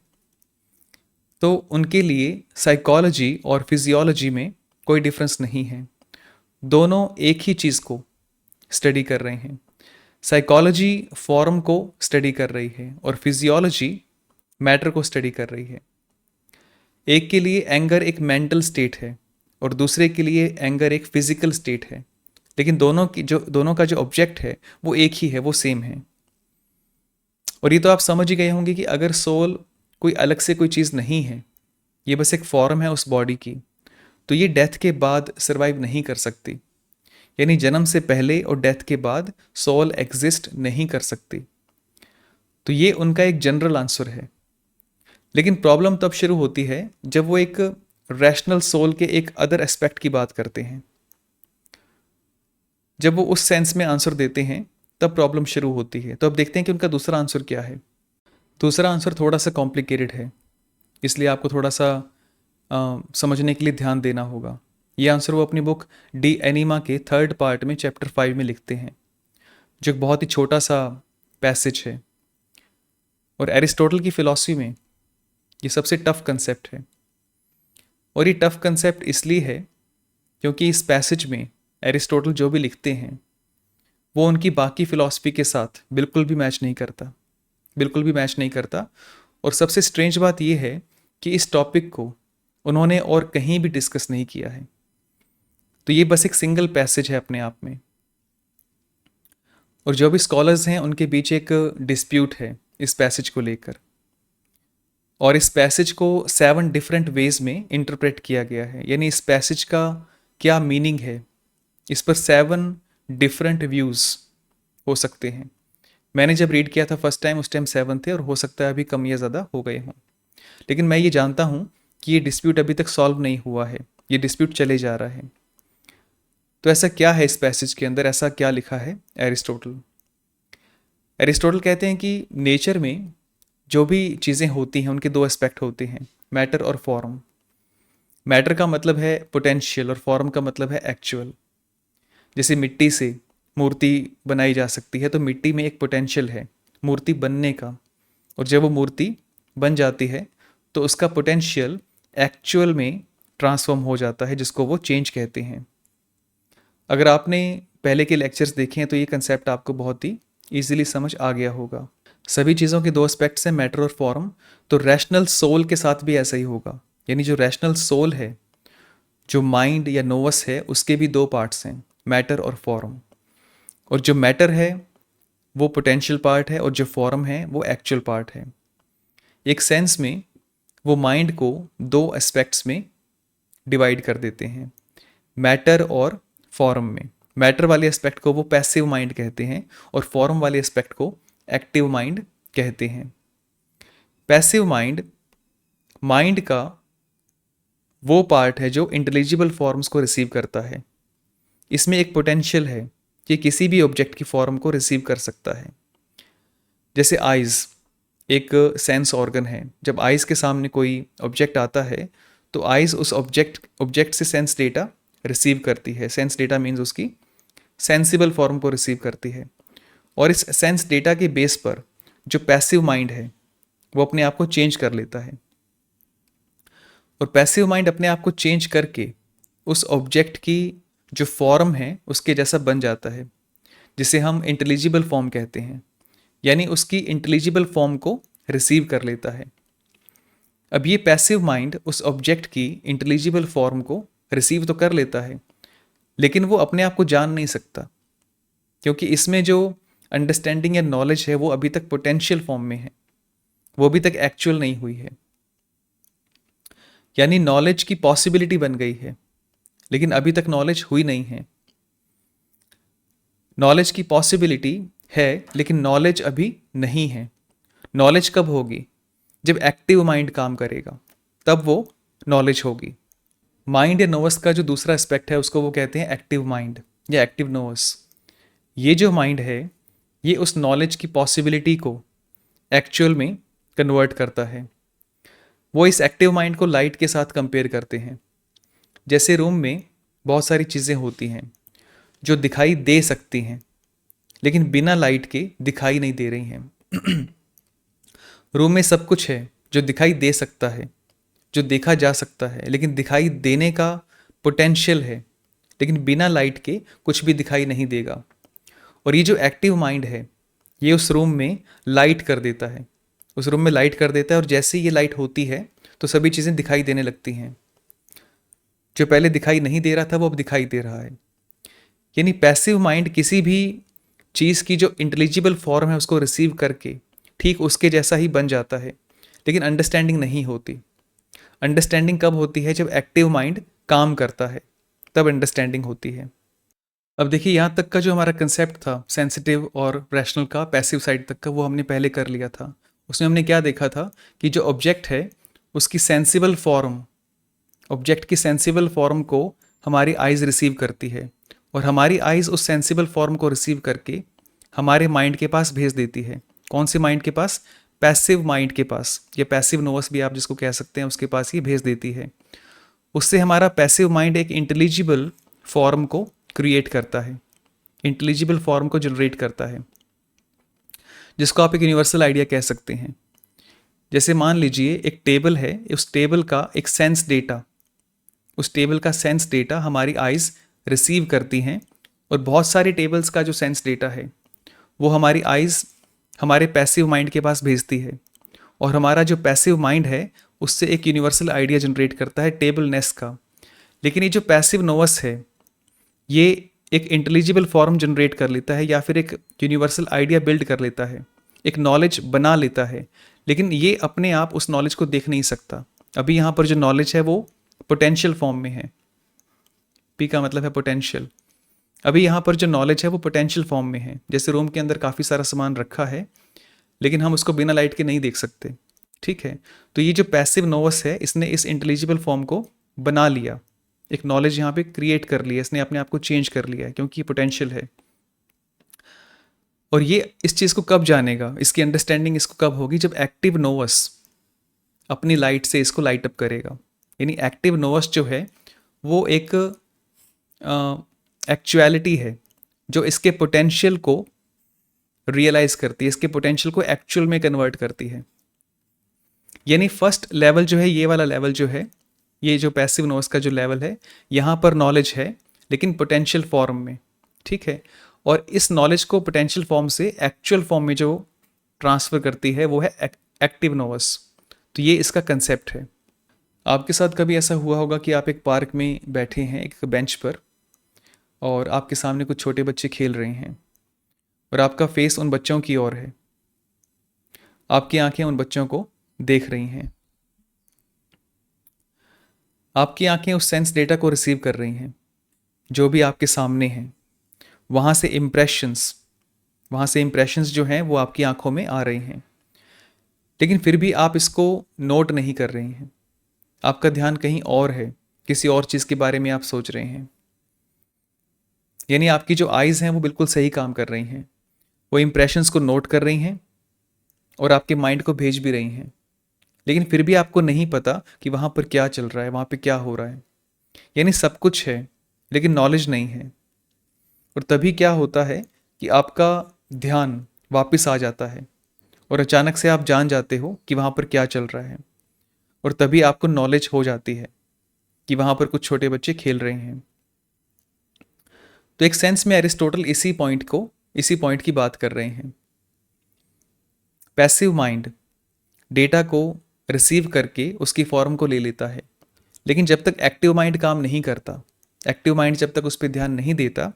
तो उनके लिए साइकोलॉजी और फिजियोलॉजी में कोई डिफरेंस नहीं है, दोनों एक ही चीज़ को स्टडी कर रहे हैं। साइकोलॉजी फॉर्म को स्टडी कर रही है और फिजियोलॉजी मैटर को स्टडी कर रही है। एक के लिए एंगर एक मेंटल स्टेट है और दूसरे के लिए एंगर एक फिजिकल स्टेट है, लेकिन दोनों का जो ऑब्जेक्ट है वो एक ही है, वो सेम है। और ये तो आप समझ ही गए होंगे कि अगर सोल कोई अलग से कोई चीज़ नहीं है, ये बस एक फॉर्म है उस बॉडी की, तो ये डेथ के बाद सर्वाइव नहीं कर सकती। यानी जन्म से पहले और डेथ के बाद सोल एग्जिस्ट नहीं कर सकती। तो ये उनका एक जनरल आंसर है। लेकिन प्रॉब्लम तब शुरू होती है जब वो एक रैशनल सोल के एक अदर एस्पेक्ट की बात करते हैं। जब वो उस सेंस में आंसर देते हैं तब प्रॉब्लम शुरू होती है। तो अब देखते हैं कि उनका दूसरा आंसर क्या है। दूसरा आंसर थोड़ा सा कॉम्प्लिकेटेड है, इसलिए आपको थोड़ा सा समझने के लिए ध्यान देना होगा। ये आंसर वो अपनी बुक डी एनिमा के 3rd पार्ट में चैप्टर 5 में लिखते हैं, जो एक बहुत ही छोटा सा पैसेज है। और एरिस्टोटल की फिलॉसफी में ये सबसे टफ कंसेप्ट है। और ये टफ कंसेप्ट इसलिए है क्योंकि इस पैसेज में एरिस्टोटल जो भी लिखते हैं वो उनकी बाकी फिलॉसफी के साथ बिल्कुल भी मैच नहीं करता। और सबसे स्ट्रेंज बात यह है कि इस टॉपिक को उन्होंने और कहीं भी डिस्कस नहीं किया है। तो ये बस एक सिंगल पैसेज है अपने आप में। और जो भी स्कॉलर्स हैं उनके बीच एक डिस्प्यूट है इस पैसेज को लेकर, और इस पैसेज को 7 डिफरेंट वेज में इंटरप्रेट किया गया है। यानी इस पैसेज का क्या मीनिंग है, इस पर 7 डिफरेंट व्यूज़ हो सकते हैं। मैंने जब रीड किया था फर्स्ट टाइम, उस टाइम 7 थे, और हो सकता है अभी कम या ज़्यादा हो गए हों। लेकिन मैं ये जानता हूँ कि ये डिस्प्यूट अभी तक सॉल्व नहीं हुआ है, ये डिस्प्यूट चले जा रहा है। तो ऐसा क्या है इस पैसेज के अंदर, ऐसा क्या लिखा है एरिस्टोटल कहते हैं कि नेचर में जो भी चीज़ें होती हैं उनके 2 एस्पेक्ट होते हैं, मैटर और फॉर्म। मैटर का मतलब है पोटेंशियल और फॉर्म का मतलब है एक्चुअल। जैसे मिट्टी से मूर्ति बनाई जा सकती है, तो मिट्टी में एक पोटेंशियल है मूर्ति बनने का, और जब वो मूर्ति बन जाती है तो उसका पोटेंशियल एक्चुअल में ट्रांसफॉर्म हो जाता है, जिसको वो चेंज कहते हैं। अगर आपने पहले के लेक्चर्स देखे हैं तो ये कंसेप्ट आपको बहुत ही ईजिली समझ आ गया होगा। सभी चीज़ों के 2 एस्पेक्ट्स हैं, मैटर और फॉर्म। तो रैशनल सोल के साथ भी ऐसा ही होगा। यानी जो रैशनल सोल है जो माइंड या नोवस है उसके भी दो पार्ट्स हैं, मैटर और फॉर्म। और जो मैटर है वो पोटेंशियल पार्ट है और जो फॉर्म है वो एक्चुअल पार्ट है। एक सेंस में वो माइंड को दो एस्पेक्ट्स में डिवाइड कर देते हैं, मैटर और फॉर्म में। मैटर वाले एस्पेक्ट को वो पैसिव माइंड कहते हैं और फॉर्म वाले एस्पेक्ट को एक्टिव माइंड कहते हैं। पैसिव माइंड माइंड का वो पार्ट है जो इंटेलिजिबल फॉर्म्स को रिसीव करता है। इसमें एक पोटेंशियल है कि किसी भी ऑब्जेक्ट की फॉर्म को रिसीव कर सकता है। जैसे आइज़ एक सेंस ऑर्गन है। जब आइज़ के सामने कोई ऑब्जेक्ट आता है तो आइज़ उस ऑब्जेक्ट से सेंस डेटा रिसीव करती है। सेंस डेटा मीन्स उसकी सेंसिबल फॉर्म को रिसीव करती है। और इस सेंस डेटा के बेस पर जो पैसिव माइंड है वो अपने आप को चेंज कर लेता है। और पैसिव माइंड अपने आप को चेंज करके उस ऑब्जेक्ट की जो फॉर्म है उसके जैसा बन जाता है, जिसे हम इंटेलिजिबल फॉर्म कहते हैं। यानी उसकी इंटेलिजिबल फॉर्म को रिसीव कर लेता है। अब ये पैसिव माइंड उस ऑब्जेक्ट की इंटेलिजिबल फॉर्म को रिसीव तो कर लेता है, लेकिन वो अपने आप को जान नहीं सकता, क्योंकि इसमें जो अंडरस्टैंडिंग या नॉलेज है वो अभी तक पोटेंशियल फॉर्म में है, वो अभी तक एक्चुअल नहीं हुई है। यानी नॉलेज की पॉसिबिलिटी बन गई है, लेकिन अभी तक नॉलेज हुई नहीं है। नॉलेज की पॉसिबिलिटी है लेकिन नॉलेज अभी नहीं है। नॉलेज कब होगी? जब एक्टिव माइंड काम करेगा, तब वो नॉलेज होगी। माइंड या नोवस का जो दूसरा एस्पेक्ट है उसको वो कहते हैं एक्टिव माइंड या एक्टिव नोवस। ये जो माइंड है ये उस नॉलेज की पॉसिबिलिटी को एक्चुअल में कन्वर्ट करता है। वो इस एक्टिव माइंड को लाइट के साथ कंपेयर करते हैं। जैसे रूम में बहुत सारी चीज़ें होती हैं जो दिखाई दे सकती हैं, लेकिन बिना लाइट के दिखाई नहीं दे रही हैं। रूम में सब कुछ है जो दिखाई दे सकता है, जो देखा जा सकता है, लेकिन दिखाई देने का पोटेंशियल है, लेकिन बिना लाइट के कुछ भी दिखाई नहीं देगा। और ये जो एक्टिव माइंड है ये उस रूम में लाइट कर देता है, उस रूम में लाइट कर देता है, और जैसे ही ये लाइट होती है तो सभी चीज़ें दिखाई देने लगती हैं। जो पहले दिखाई नहीं दे रहा था वो अब दिखाई दे रहा है। यानी पैसिव माइंड किसी भी चीज़ की जो इंटेलिजिबल फॉर्म है उसको रिसीव करके ठीक उसके जैसा ही बन जाता है, लेकिन अंडरस्टैंडिंग नहीं होती। अंडरस्टैंडिंग कब होती है? जब एक्टिव माइंड काम करता है, तब अंडरस्टैंडिंग होती है। अब देखिए, यहाँ तक का जो हमारा कंसेप्ट था सेंसिटिव और रैशनल का, पैसिव साइड तक का, वो हमने पहले कर लिया था। उसमें हमने क्या देखा था कि जो ऑब्जेक्ट है उसकी सेंसिबल फॉर्म, ऑब्जेक्ट की सेंसिबल फॉर्म को हमारी आइज़ रिसीव करती है, और हमारी आइज़ उस सेंसिबल फॉर्म को रिसीव करके हमारे माइंड के पास भेज देती है। कौन से माइंड के पास? पैसिव माइंड के पास, या पैसिव नोवस भी आप जिसको कह सकते हैं, उसके पास ही भेज देती है। उससे हमारा पैसिव माइंड एक इंटेलिजिबल फॉर्म को क्रिएट करता है, इंटेलिजिबल फॉर्म को जनरेट करता है, जिसको आप एक यूनिवर्सल आइडिया कह सकते हैं। जैसे मान लीजिए एक टेबल है, उस टेबल का एक सेंस डेटा, उस टेबल का सेंस डेटा हमारी आइज़ रिसीव करती हैं, और बहुत सारे टेबल्स का जो सेंस डेटा है वो हमारी आइज़ हमारे पैसिव माइंड के पास भेजती है, और हमारा जो पैसिव माइंड है उससे एक यूनिवर्सल आइडिया जनरेट करता है टेबलनेस का। लेकिन ये जो पैसिव नोवस है ये एक इंटेलिजिबल फॉर्म जनरेट कर लेता है, या फिर एक यूनिवर्सल आइडिया बिल्ड कर लेता है, एक नॉलेज बना लेता है, लेकिन ये अपने आप उस नॉलेज को देख नहीं सकता। अभी यहाँ पर जो नॉलेज है वो पोटेंशियल फॉर्म में है। पी का मतलब है पोटेंशियल। अभी यहाँ पर जो नॉलेज है वो पोटेंशियल फॉर्म में है। जैसे रूम के अंदर काफ़ी सारा सामान रखा है, लेकिन हम उसको बिना लाइट के नहीं देख सकते, ठीक है। तो ये जो पैसिव नोवस है इसने इस इंटेलिजिबल फॉर्म को बना लिया, एक नॉलेज यहाँ पे क्रिएट कर लिया, इसने अपने आप को चेंज कर लिया, क्योंकि ये पोटेंशियल है। और ये इस चीज़ को कब जानेगा, इसकी अंडरस्टैंडिंग इसको कब होगी? जब एक्टिव नोवस अपनी लाइट से इसको लाइट अप करेगा। यानी एक्टिव नोवस जो है वो एक एक्चुअलिटी है जो इसके पोटेंशियल को रियलाइज करती है, इसके पोटेंशियल को एक्चुअल में कन्वर्ट करती है। यानी फर्स्ट लेवल जो है, ये वाला लेवल जो है, ये जो पैसिव नोवस का जो लेवल है, यहाँ पर नॉलेज है लेकिन पोटेंशियल फॉर्म में, ठीक है। और इस नॉलेज को पोटेंशियल फॉर्म से एक्चुअल फॉर्म में जो ट्रांसफ़र करती है वो है एक्टिव नोवस। तो ये इसका कंसेप्ट है। आपके साथ कभी ऐसा हुआ होगा कि आप एक पार्क में बैठे हैं एक बेंच पर, और आपके सामने कुछ छोटे बच्चे खेल रहे हैं और आपका फेस उन बच्चों की ओर है। आपकी आंखें उन बच्चों को देख रही हैं। आपकी आंखें उस सेंस डेटा को रिसीव कर रही हैं जो भी आपके सामने हैं। वहाँ से इम्प्रेशंस जो हैं वो आपकी आंखों में आ रहे हैं, लेकिन फिर भी आप इसको नोट नहीं कर रही हैं। आपका ध्यान कहीं और है, किसी और चीज़ के बारे में आप सोच रहे हैं। यानी आपकी जो आइज़ हैं वो बिल्कुल सही काम कर रही हैं, वो इम्प्रेशंस को नोट कर रही हैं और आपके माइंड को भेज भी रही हैं, लेकिन फिर भी आपको नहीं पता कि वहाँ पर क्या चल रहा है, वहाँ पे क्या हो रहा है। यानी सब कुछ है लेकिन नॉलेज नहीं है। और तभी क्या होता है कि आपका ध्यान वापस आ जाता है और अचानक से आप जान जाते हो कि वहाँ पर क्या चल रहा है, और तभी आपको नॉलेज हो जाती है कि वहाँ पर कुछ छोटे बच्चे खेल रहे हैं। तो एक सेंस में एरिस्टोटल इसी पॉइंट की बात कर रहे हैं। पैसिव माइंड डेटा को रिसीव करके उसकी फॉर्म को ले लेता है, लेकिन जब तक एक्टिव माइंड काम नहीं करता, एक्टिव माइंड जब तक उस पर ध्यान नहीं देता,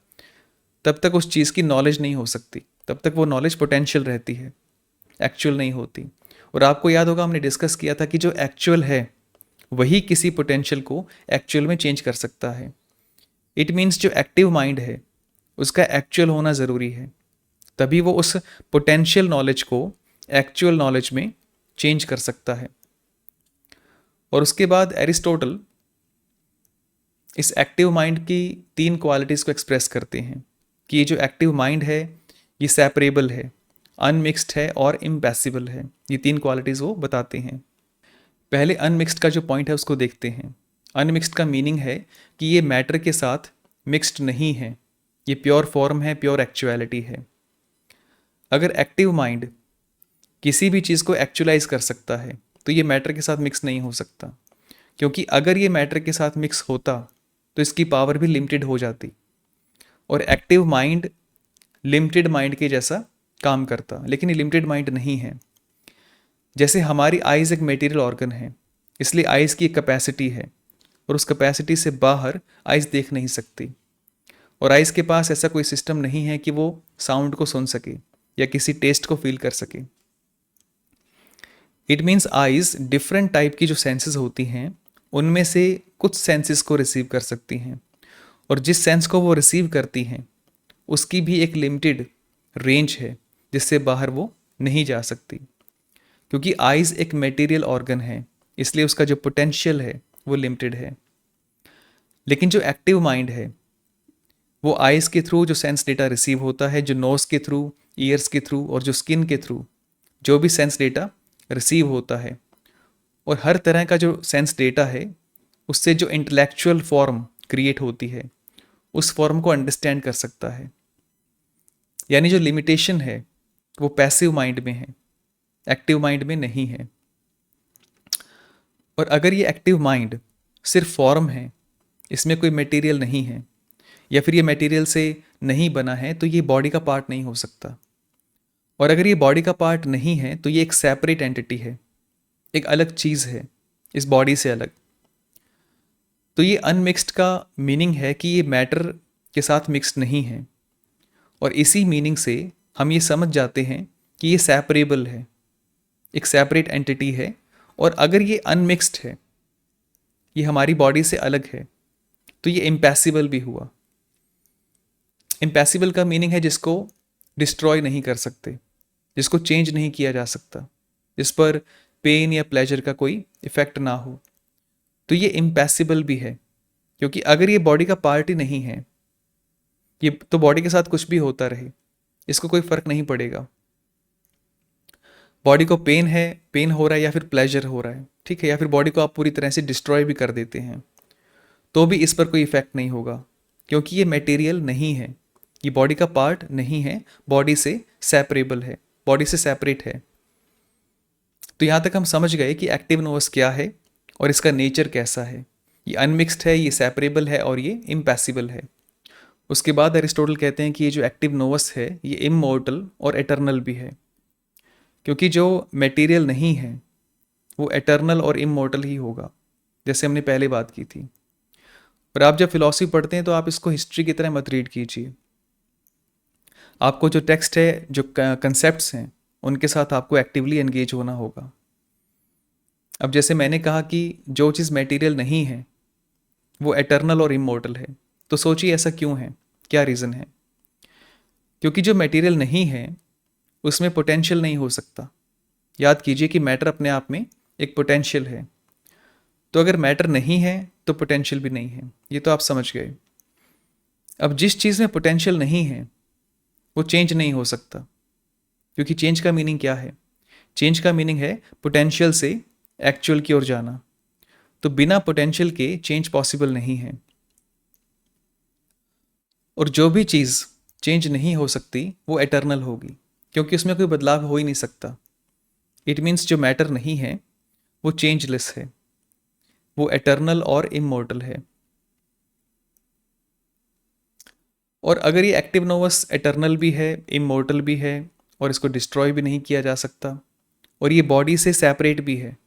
तब तक उस चीज़ की नॉलेज नहीं हो सकती। तब तक वो नॉलेज पोटेंशियल रहती है, एक्चुअल नहीं होती। और आपको याद होगा हमने डिस्कस किया था कि जो एक्चुअल है वही किसी पोटेंशियल को एक्चुअल में चेंज कर सकता है। इट मीन्स जो एक्टिव माइंड है उसका एक्चुअल होना ज़रूरी है, तभी वो उस पोटेंशियल नॉलेज को एक्चुअल नॉलेज में चेंज कर सकता है। और उसके बाद एरिस्टोटल इस एक्टिव माइंड की 3 क्वालिटीज़ को एक्सप्रेस करते हैं कि ये जो एक्टिव माइंड है ये सेपरेबल है, अनमिक्स्ड है और इम्पैसिबल है। ये 3 क्वालिटीज़ वो बताते हैं। पहले अनमिक्स्ड का जो पॉइंट है उसको देखते हैं। अनमिक्स्ड का मीनिंग है कि ये मैटर के साथ मिक्स्ड नहीं है, ये प्योर फॉर्म है, प्योर एक्चुअलिटी है। अगर एक्टिव माइंड किसी भी चीज़ को एक्चुअलाइज कर सकता है तो ये मैटर के साथ मिक्स नहीं हो सकता, क्योंकि अगर ये मैटर के साथ मिक्स होता तो इसकी पावर भी लिमिटेड हो जाती, और एक्टिव माइंड लिमिटेड माइंड के जैसा काम करता, लेकिन ये लिमिटेड माइंड नहीं है। जैसे हमारी आइज़ एक मेटीरियल ऑर्गन है, इसलिए आइज़ की एक कैपेसिटी है, और उस कैपेसिटी से बाहर आइज़ देख नहीं सकती। और आइज़ के पास ऐसा कोई सिस्टम नहीं है कि वो साउंड को सुन सके या किसी टेस्ट को फील कर सके। It means eyes different type की जो सेंसेस होती हैं उनमें से कुछ सेंसेस को रिसीव कर सकती हैं, और जिस सेंस को वो रिसीव करती हैं उसकी भी एक लिमिटेड रेंज है जिससे बाहर वो नहीं जा सकती। क्योंकि आइज़ एक मटेरियल ऑर्गन है, इसलिए उसका जो पोटेंशियल है वो लिमिटेड है। लेकिन जो एक्टिव माइंड है वो आइज़ के थ्रू जो सेंस डेटा रिसीव होता है, जो नोज़ के थ्रू, ईयर्स के थ्रू और जो स्किन के थ्रू जो भी सेंस डेटा रिसीव होता है, और हर तरह का जो सेंस डेटा है उससे जो इंटेलेक्चुअल फॉर्म क्रिएट होती है उस फॉर्म को अंडरस्टैंड कर सकता है। यानी जो लिमिटेशन है वो पैसिव माइंड में है, एक्टिव माइंड में नहीं है। और अगर ये एक्टिव माइंड सिर्फ फॉर्म है, इसमें कोई मटेरियल नहीं है, या फिर ये मटेरियल से नहीं बना है, तो ये बॉडी का पार्ट नहीं हो सकता। और अगर ये बॉडी का पार्ट नहीं है तो ये एक सेपरेट एंटिटी है, एक अलग चीज़ है इस बॉडी से अलग। तो ये अनमिक्स्ड का मीनिंग है कि ये मैटर के साथ मिक्स्ड नहीं है, और इसी मीनिंग से हम ये समझ जाते हैं कि ये सेपरेबल है, एक सेपरेट एंटिटी है। और अगर ये अनमिक्स्ड है, ये हमारी बॉडी से अलग है, तो ये इम्पैसिबल भी हुआ। इम्पैसिबल का मीनिंग है जिसको डिस्ट्रॉय नहीं कर सकते, जिसको चेंज नहीं किया जा सकता, जिस पर पेन या प्लेजर का कोई इफेक्ट ना हो, तो ये इम्पैसिबल भी है। क्योंकि अगर ये बॉडी का पार्ट ही नहीं है, ये तो बॉडी के साथ कुछ भी होता रहे, इसको कोई फर्क नहीं पड़ेगा। बॉडी को पेन हो रहा है या फिर प्लेजर हो रहा है, ठीक है, या फिर बॉडी को आप पूरी तरह से डिस्ट्रॉय भी कर देते हैं, तो भी इस पर कोई इफेक्ट नहीं होगा, क्योंकि ये मटेरियल नहीं है, ये बॉडी का पार्ट नहीं है, बॉडी से सेपरेबल है, बॉडी से सेपरेट है। तो यहाँ तक हम समझ गए कि एक्टिव नर्वस क्या है और इसका नेचर कैसा है। ये अनमिक्स्ड है, ये सेपरेबल है और ये इम्पैसिबल है। उसके बाद अरिस्टोटल कहते हैं कि ये जो एक्टिव नर्वस है ये इममॉर्टल और एटर्नल भी है, क्योंकि जो मटेरियल नहीं है वो एटर्नल और इममॉर्टल ही होगा। जैसे हमने पहले बात की थी। और आप जब फिलॉसफी पढ़ते हैं तो आप इसको हिस्ट्री की तरह मत रीड कीजिए। आपको जो टेक्स्ट है, जो कंसेप्ट्स हैं, उनके साथ आपको एक्टिवली एंगेज होना होगा। अब जैसे मैंने कहा कि जो चीज़ मटेरियल नहीं है वो एटर्नल और इमोर्टल है, तो सोचिए ऐसा क्यों है, क्या रीज़न है? क्योंकि जो मटेरियल नहीं है उसमें पोटेंशियल नहीं हो सकता। याद कीजिए कि मैटर अपने आप में एक पोटेंशियल है, तो अगर मैटर नहीं है तो पोटेंशियल भी नहीं है, ये तो आप समझ गए। अब जिस चीज़ में पोटेंशियल नहीं है वो चेंज नहीं हो सकता, क्योंकि चेंज का मीनिंग क्या है? चेंज का मीनिंग है पोटेंशियल से एक्चुअल की ओर जाना। तो बिना पोटेंशियल के चेंज पॉसिबल नहीं है। और जो भी चीज़ चेंज नहीं हो सकती वो एटर्नल होगी, क्योंकि उसमें कोई बदलाव हो ही नहीं सकता। इट मीन्स जो मैटर नहीं है वो चेंजलेस है, वो एटर्नल और इमॉर्टल है। और अगर ये एक्टिव नोवस एटर्नल भी है, इमॉर्टल भी है, और इसको डिस्ट्रॉय भी नहीं किया जा सकता, और ये बॉडी से सेपरेट भी है,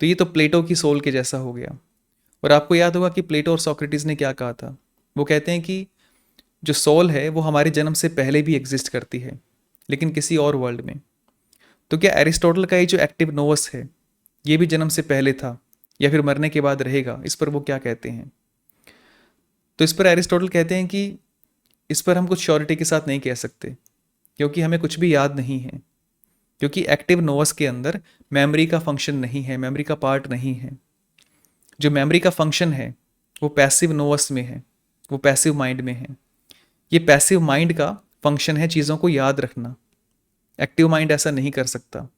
तो ये तो प्लेटो की सोल के जैसा हो गया। और आपको याद होगा कि प्लेटो और सोक्रेटिस ने क्या कहा था। वो कहते हैं कि जो सोल है वो हमारे जन्म से पहले भी एग्जिस्ट करती है, लेकिन किसी और वर्ल्ड में। तो क्या एरिस्टोटल का ये जो एक्टिव नोवस है ये भी जन्म से पहले था या फिर मरने के बाद रहेगा? इस पर वो क्या कहते हैं? तो इस पर एरिस्टोटल कहते हैं कि इस पर हम कुछ श्योरिटी के साथ नहीं कह सकते, क्योंकि हमें कुछ भी याद नहीं है, क्योंकि एक्टिव नोवस के अंदर मेमोरी का फंक्शन नहीं है, मेमोरी का पार्ट नहीं है। जो मेमोरी का फंक्शन है वो पैसिव नोवस में है, वो पैसिव माइंड में है। ये पैसिव माइंड का फंक्शन है चीज़ों को याद रखना। एक्टिव माइंड ऐसा नहीं कर सकता।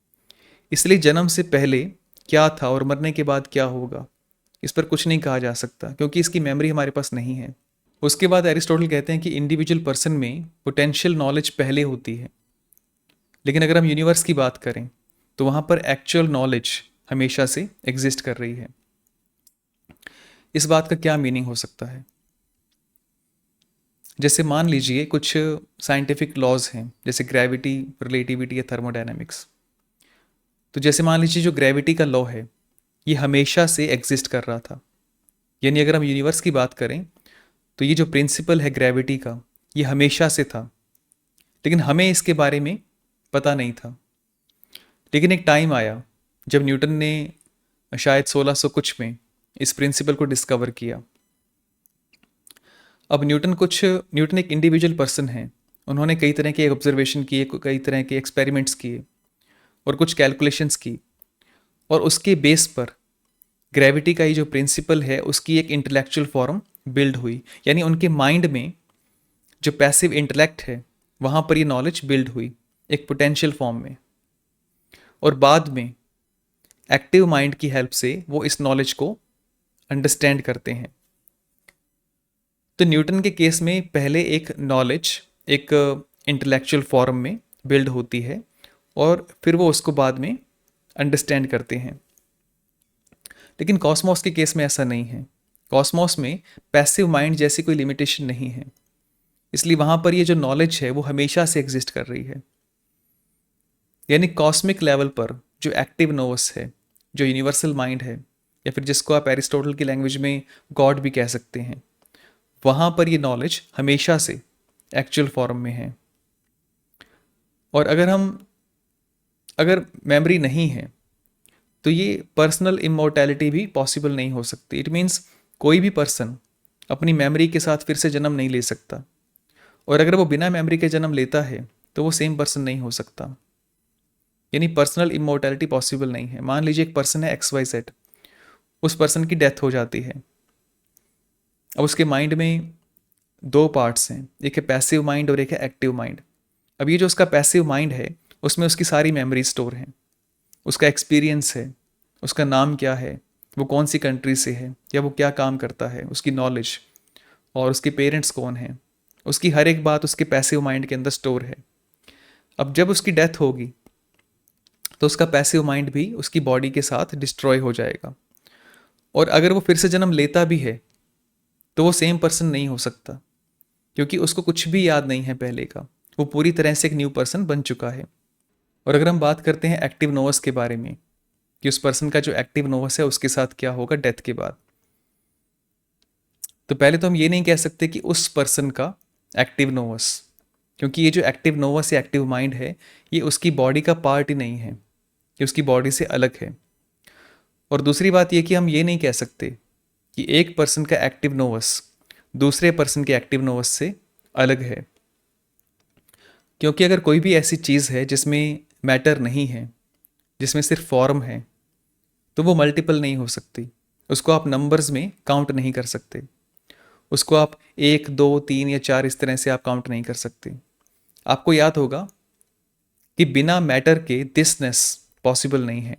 इसलिए जन्म से पहले क्या था और मरने के बाद क्या होगा, इस पर कुछ नहीं कहा जा सकता, क्योंकि इसकी मेमोरी हमारे पास नहीं है। उसके बाद एरिस्टोटल कहते हैं कि इंडिविजुअल पर्सन में पोटेंशियल नॉलेज पहले होती है, लेकिन अगर हम यूनिवर्स की बात करें तो वहाँ पर एक्चुअल नॉलेज हमेशा से एग्जिस्ट कर रही है। इस बात का क्या मीनिंग हो सकता है? जैसे मान लीजिए कुछ साइंटिफिक लॉज हैं, जैसे ग्रेविटी, रिलेटिविटी या थर्मोडायनेमिक्स। तो जैसे मान लीजिए जो ग्रेविटी का लॉ है ये हमेशा से एग्जिस्ट कर रहा था, यानी अगर हम यूनिवर्स की बात करें तो ये जो प्रिंसिपल है ग्रेविटी का ये हमेशा से था, लेकिन हमें इसके बारे में पता नहीं था। लेकिन एक टाइम आया जब न्यूटन ने शायद 1600 कुछ में इस प्रिंसिपल को डिस्कवर किया। अब न्यूटन एक इंडिविजुअल पर्सन है, उन्होंने कई तरह के ऑब्जर्वेशन किए, कई तरह के एक्सपेरिमेंट्स किए और कुछ कैलकुलेशंस की, और उसके बेस पर ग्रेविटी का ये जो प्रिंसिपल है उसकी एक इंटेलेक्चुअल फॉर्म बिल्ड हुई। यानी उनके माइंड में जो पैसिव इंटेलेक्ट है वहाँ पर ये नॉलेज बिल्ड हुई एक पोटेंशियल फॉर्म में, और बाद में एक्टिव माइंड की हेल्प से वो इस नॉलेज को अंडरस्टैंड करते हैं। तो न्यूटन के केस में पहले एक नॉलेज एक इंटेलेक्चुअल फॉर्म में बिल्ड होती है और फिर वो उसको बाद में अंडरस्टैंड करते हैं। लेकिन कॉस्मोस के केस में ऐसा नहीं है। कॉस्मोस में पैसिव माइंड जैसी कोई लिमिटेशन नहीं है, इसलिए वहाँ पर ये जो नॉलेज है वो हमेशा से एग्जिस्ट कर रही है। यानी कॉस्मिक लेवल पर जो एक्टिव नोवस है, जो यूनिवर्सल माइंड है, या फिर जिसको आप एरिस्टोटल की लैंग्वेज में गॉड भी कह सकते हैं, वहाँ पर ये नॉलेज हमेशा से एक्चुअल फॉर्म में है। और अगर मेमोरी नहीं है तो ये पर्सनल इमोर्टैलिटी भी पॉसिबल नहीं हो सकती। इट मीन्स कोई भी पर्सन अपनी मेमोरी के साथ फिर से जन्म नहीं ले सकता, और अगर वो बिना मेमोरी के जन्म लेता है तो वो सेम पर्सन नहीं हो सकता। यानी पर्सनल इमोर्टैलिटी पॉसिबल नहीं है। मान लीजिए एक पर्सन है XYZ, उस पर्सन की डेथ हो जाती है। अब उसके माइंड में दो पार्ट्स हैं, एक है पैसिव माइंड और एक है एक्टिव माइंड। अब ये जो उसका पैसिव माइंड है उसमें उसकी सारी मेमोरी स्टोर हैं, उसका एक्सपीरियंस है, उसका नाम क्या है, वो कौन सी कंट्री से है, या वो क्या काम करता है, उसकी नॉलेज, और उसके पेरेंट्स कौन हैं, उसकी हर एक बात उसके पैसिव माइंड के अंदर स्टोर है। अब जब उसकी डेथ होगी तो उसका पैसिव माइंड भी उसकी बॉडी के साथ डिस्ट्रॉय हो जाएगा, और अगर वो फिर से जन्म लेता भी है तो वो सेम पर्सन नहीं हो सकता, क्योंकि उसको कुछ भी याद नहीं है पहले का, वो पूरी तरह से एक न्यू पर्सन बन चुका है। और अगर हम बात करते हैं एक्टिव नोवस के बारे में, कि उस पर्सन का जो एक्टिव नर्वस है उसके साथ क्या होगा डेथ के बाद। तो पहले तो हम ये नहीं कह सकते कि उस पर्सन का एक्टिव नर्वस, क्योंकि ये जो एक्टिव नर्वस या एक्टिव माइंड है ये उसकी बॉडी का पार्ट ही नहीं है, ये उसकी बॉडी से अलग है। और दूसरी बात ये कि हम ये नहीं कह सकते कि एक पर्सन का एक्टिव नर्वस दूसरे पर्सन के एक्टिव नर्वस से अलग है, क्योंकि अगर कोई भी ऐसी चीज़ है जिसमें मैटर नहीं है, जिसमें सिर्फ फॉर्म है, तो वो मल्टीपल नहीं हो सकती। उसको आप नंबर्स में काउंट नहीं कर सकते, उसको आप 1 2 3 या 4 इस तरह से आप काउंट नहीं कर सकते। आपको याद होगा कि बिना मैटर के दिसनेस पॉसिबल नहीं है,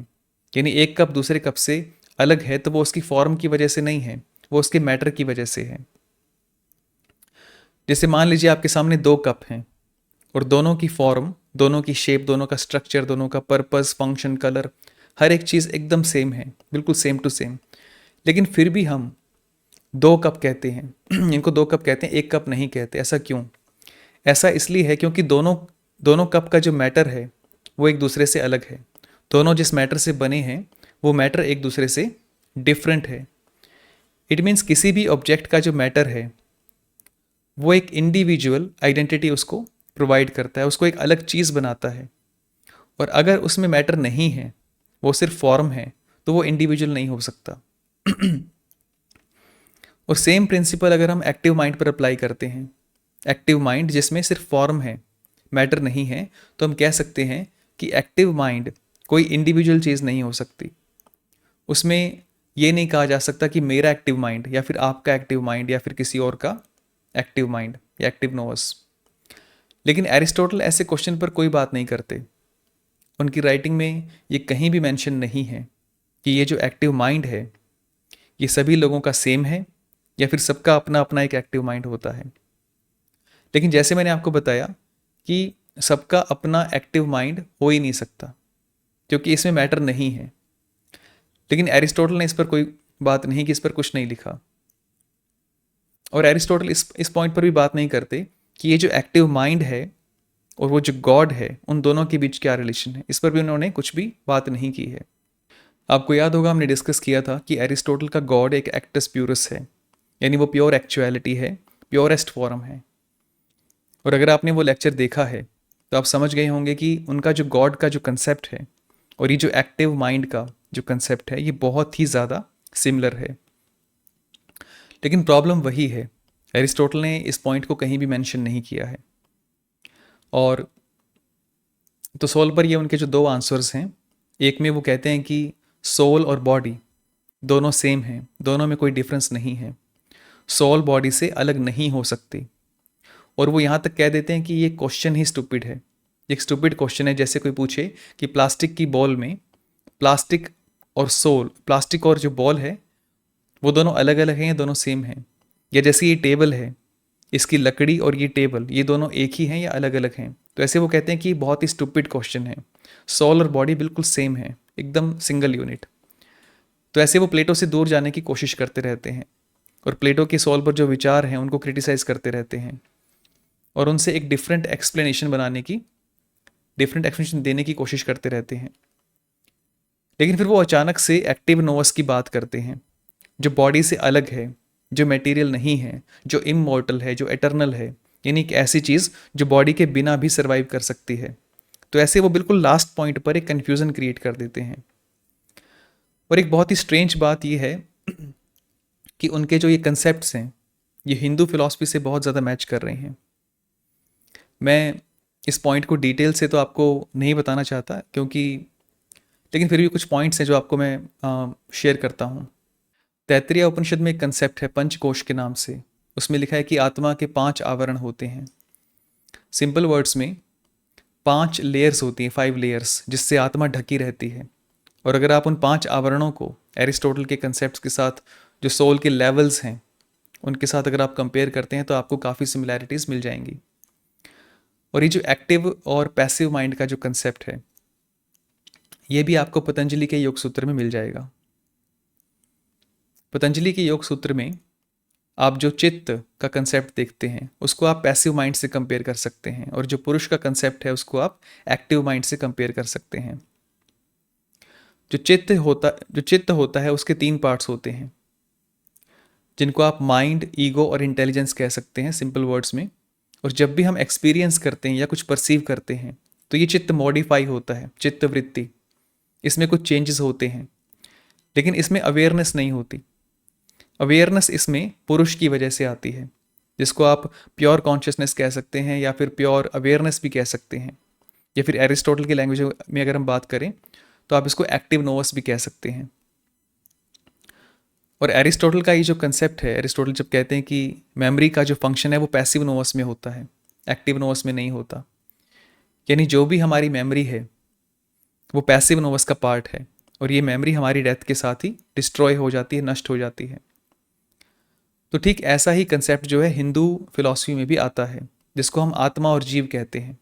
यानी एक कप दूसरे कप से अलग है तो वो उसकी फॉर्म की वजह से नहीं है, वो उसके मैटर की वजह से है। जैसे मान लीजिए आपके सामने 2 कप हैं और दोनों की फॉर्म, दोनों की शेप, दोनों का स्ट्रक्चर, दोनों का पर्पस, फंक्शन, कलर, हर एक चीज़ एकदम सेम है, बिल्कुल सेम टू सेम, लेकिन फिर भी हम 2 कप कहते हैं इनको 2 कप कहते हैं, 1 कप नहीं कहते। ऐसा क्यों? ऐसा इसलिए है क्योंकि दोनों दोनों कप का जो मैटर है वो एक दूसरे से अलग है। दोनों जिस मैटर से बने हैं वो मैटर एक दूसरे से डिफरेंट है। इट मीन्स किसी भी ऑब्जेक्ट का जो मैटर है वो एक इंडिविजुअल आइडेंटिटी उसको प्रोवाइड करता है, उसको एक अलग चीज़ बनाता है। और अगर उसमें मैटर नहीं है, वो सिर्फ फॉर्म है, तो वो इंडिविजुअल नहीं हो सकता। और सेम प्रिंसिपल अगर हम एक्टिव माइंड पर अप्लाई करते हैं, एक्टिव माइंड जिसमें सिर्फ फॉर्म है, मैटर नहीं है, तो हम कह सकते हैं कि एक्टिव माइंड कोई इंडिविजुअल चीज़ नहीं हो सकती। उसमें ये नहीं कहा जा सकता कि मेरा एक्टिव माइंड या फिर आपका एक्टिव माइंड या फिर किसी और का एक्टिव माइंड या एक्टिव नर्वस। लेकिन एरिस्टोटल ऐसे क्वेश्चन पर कोई बात नहीं करते। उनकी राइटिंग में ये कहीं भी मेंशन नहीं है कि ये जो एक्टिव माइंड है ये सभी लोगों का सेम है या फिर सबका अपना अपना एक एक्टिव माइंड होता है। लेकिन जैसे मैंने आपको बताया कि सबका अपना एक्टिव माइंड हो ही नहीं सकता, क्योंकि इसमें मैटर नहीं है। लेकिन एरिस्टोटल ने इस पर कोई बात नहीं की, इस पर कुछ नहीं लिखा। और एरिस्टोटल इस पॉइंट पर भी बात नहीं करते कि ये जो एक्टिव माइंड है और वो जो गॉड है, उन दोनों के बीच क्या रिलेशन है, इस पर भी उन्होंने कुछ भी बात नहीं की है। आपको याद होगा हमने डिस्कस किया था कि एरिस्टोटल का गॉड एक एक्टस प्यूरस है, यानी वो प्योर एक्चुअलिटी है, प्योरेस्ट फॉर्म है। और अगर आपने वो लेक्चर देखा है तो आप समझ गए होंगे कि उनका जो गॉड का जो कंसेप्ट है और ये जो एक्टिव माइंड का जो कंसेप्ट है ये बहुत ही ज़्यादा सिमिलर है। लेकिन प्रॉब्लम वही है, एरिस्टोटल ने इस पॉइंट को कहीं भी मेंशन नहीं किया है। और तो सोल पर ये उनके जो 2 आंसर्स हैं, एक में वो कहते हैं कि सोल और बॉडी दोनों सेम हैं, दोनों में कोई डिफरेंस नहीं है, सोल बॉडी से अलग नहीं हो सकती। और वो यहाँ तक कह देते हैं कि ये क्वेश्चन ही स्टूपिड है, एक स्टूपिड क्वेश्चन है। जैसे कोई पूछे कि प्लास्टिक की बॉल में प्लास्टिक और सोल, प्लास्टिक और जो बॉल है वो दोनों अलग अलग हैं या दोनों सेम हैं। या जैसे ये टेबल है, इसकी लकड़ी और ये टेबल, ये दोनों एक ही हैं या अलग अलग हैं। तो ऐसे वो कहते हैं कि बहुत ही स्टूपिड क्वेश्चन है, सोल और बॉडी बिल्कुल सेम है, एकदम सिंगल यूनिट। तो ऐसे वो प्लेटो से दूर जाने की कोशिश करते रहते हैं और प्लेटो के सोल पर जो विचार हैं उनको क्रिटिसाइज करते रहते हैं और उनसे एक डिफरेंट एक्सप्लेनेशन देने की कोशिश करते रहते हैं। लेकिन फिर वो अचानक से एक्टिव नोवस की बात करते हैं, जो बॉडी से अलग है, जो मटेरियल नहीं है, जो इममॉर्टल है, जो एटर्नल है, यानी एक ऐसी चीज़ जो बॉडी के बिना भी सर्वाइव कर सकती है। तो ऐसे वो बिल्कुल लास्ट पॉइंट पर एक कन्फ्यूज़न क्रिएट कर देते हैं। और एक बहुत ही स्ट्रेंज बात ये है कि उनके जो ये कंसेप्ट्स हैं ये हिंदू फिलॉसफी से बहुत ज़्यादा मैच कर रहे हैं। मैं इस पॉइंट को डिटेल से तो आपको नहीं बताना चाहता क्योंकि, लेकिन फिर भी कुछ पॉइंट्स हैं जो आपको मैं शेयर करता हूँ। तैत्तिरीय उपनिषद में एक कंसेप्ट है पंचकोश के नाम से। उसमें लिखा है कि आत्मा के 5 आवरण होते हैं। सिंपल वर्ड्स में 5 लेयर्स होती हैं, 5 लेयर्स, जिससे आत्मा ढकी रहती है। और अगर आप उन 5 आवरणों को एरिस्टोटल के कंसेप्ट्स के साथ, जो सोल के लेवल्स हैं, उनके साथ अगर आप कंपेयर करते हैं तो आपको काफ़ी सिमिलैरिटीज़ मिल जाएंगी। और ये जो एक्टिव और पैसिव माइंड का जो कंसेप्ट है ये भी आपको पतंजलि के योग सूत्र में मिल जाएगा। पतंजलि के योग सूत्र में आप जो चित्त का कंसेप्ट देखते हैं उसको आप पैसिव माइंड से कंपेयर कर सकते हैं और जो पुरुष का कंसेप्ट है उसको आप एक्टिव माइंड से कंपेयर कर सकते हैं। जो चित्त होता है उसके 3 पार्ट्स होते हैं, जिनको आप माइंड, ईगो और इंटेलिजेंस कह सकते हैं सिंपल वर्ड्स में। और जब भी हम एक्सपीरियंस करते हैं या कुछ परसीव करते हैं तो ये चित्त मॉडिफाई होता है, चित्त वृत्ति, इसमें कुछ चेंजेस होते हैं, लेकिन इसमें अवेयरनेस नहीं होती। अवेयरनेस इसमें पुरुष की वजह से आती है, जिसको आप प्योर कॉन्शियसनेस कह सकते हैं या फिर प्योर अवेयरनेस भी कह सकते हैं, या फिर एरिस्टोटल की लैंग्वेज में अगर हम बात करें तो आप इसको एक्टिव नोवस भी कह सकते हैं। और एरिस्टोटल का ये जो कंसेप्ट है, एरिस्टोटल जब कहते हैं कि मेमोरी का जो फंक्शन है वो पैसिव नोवस में होता है, एक्टिव नोवस में नहीं होता, यानी जो भी हमारी मेमोरी है वो पैसिव नोवस का पार्ट है, और ये मेमोरी हमारी डेथ के साथ ही डिस्ट्रॉय हो जाती है, नष्ट हो जाती है। तो ठीक ऐसा ही कंसेप्ट जो है हिंदू फिलॉसफी में भी आता है, जिसको हम आत्मा और जीव कहते हैं।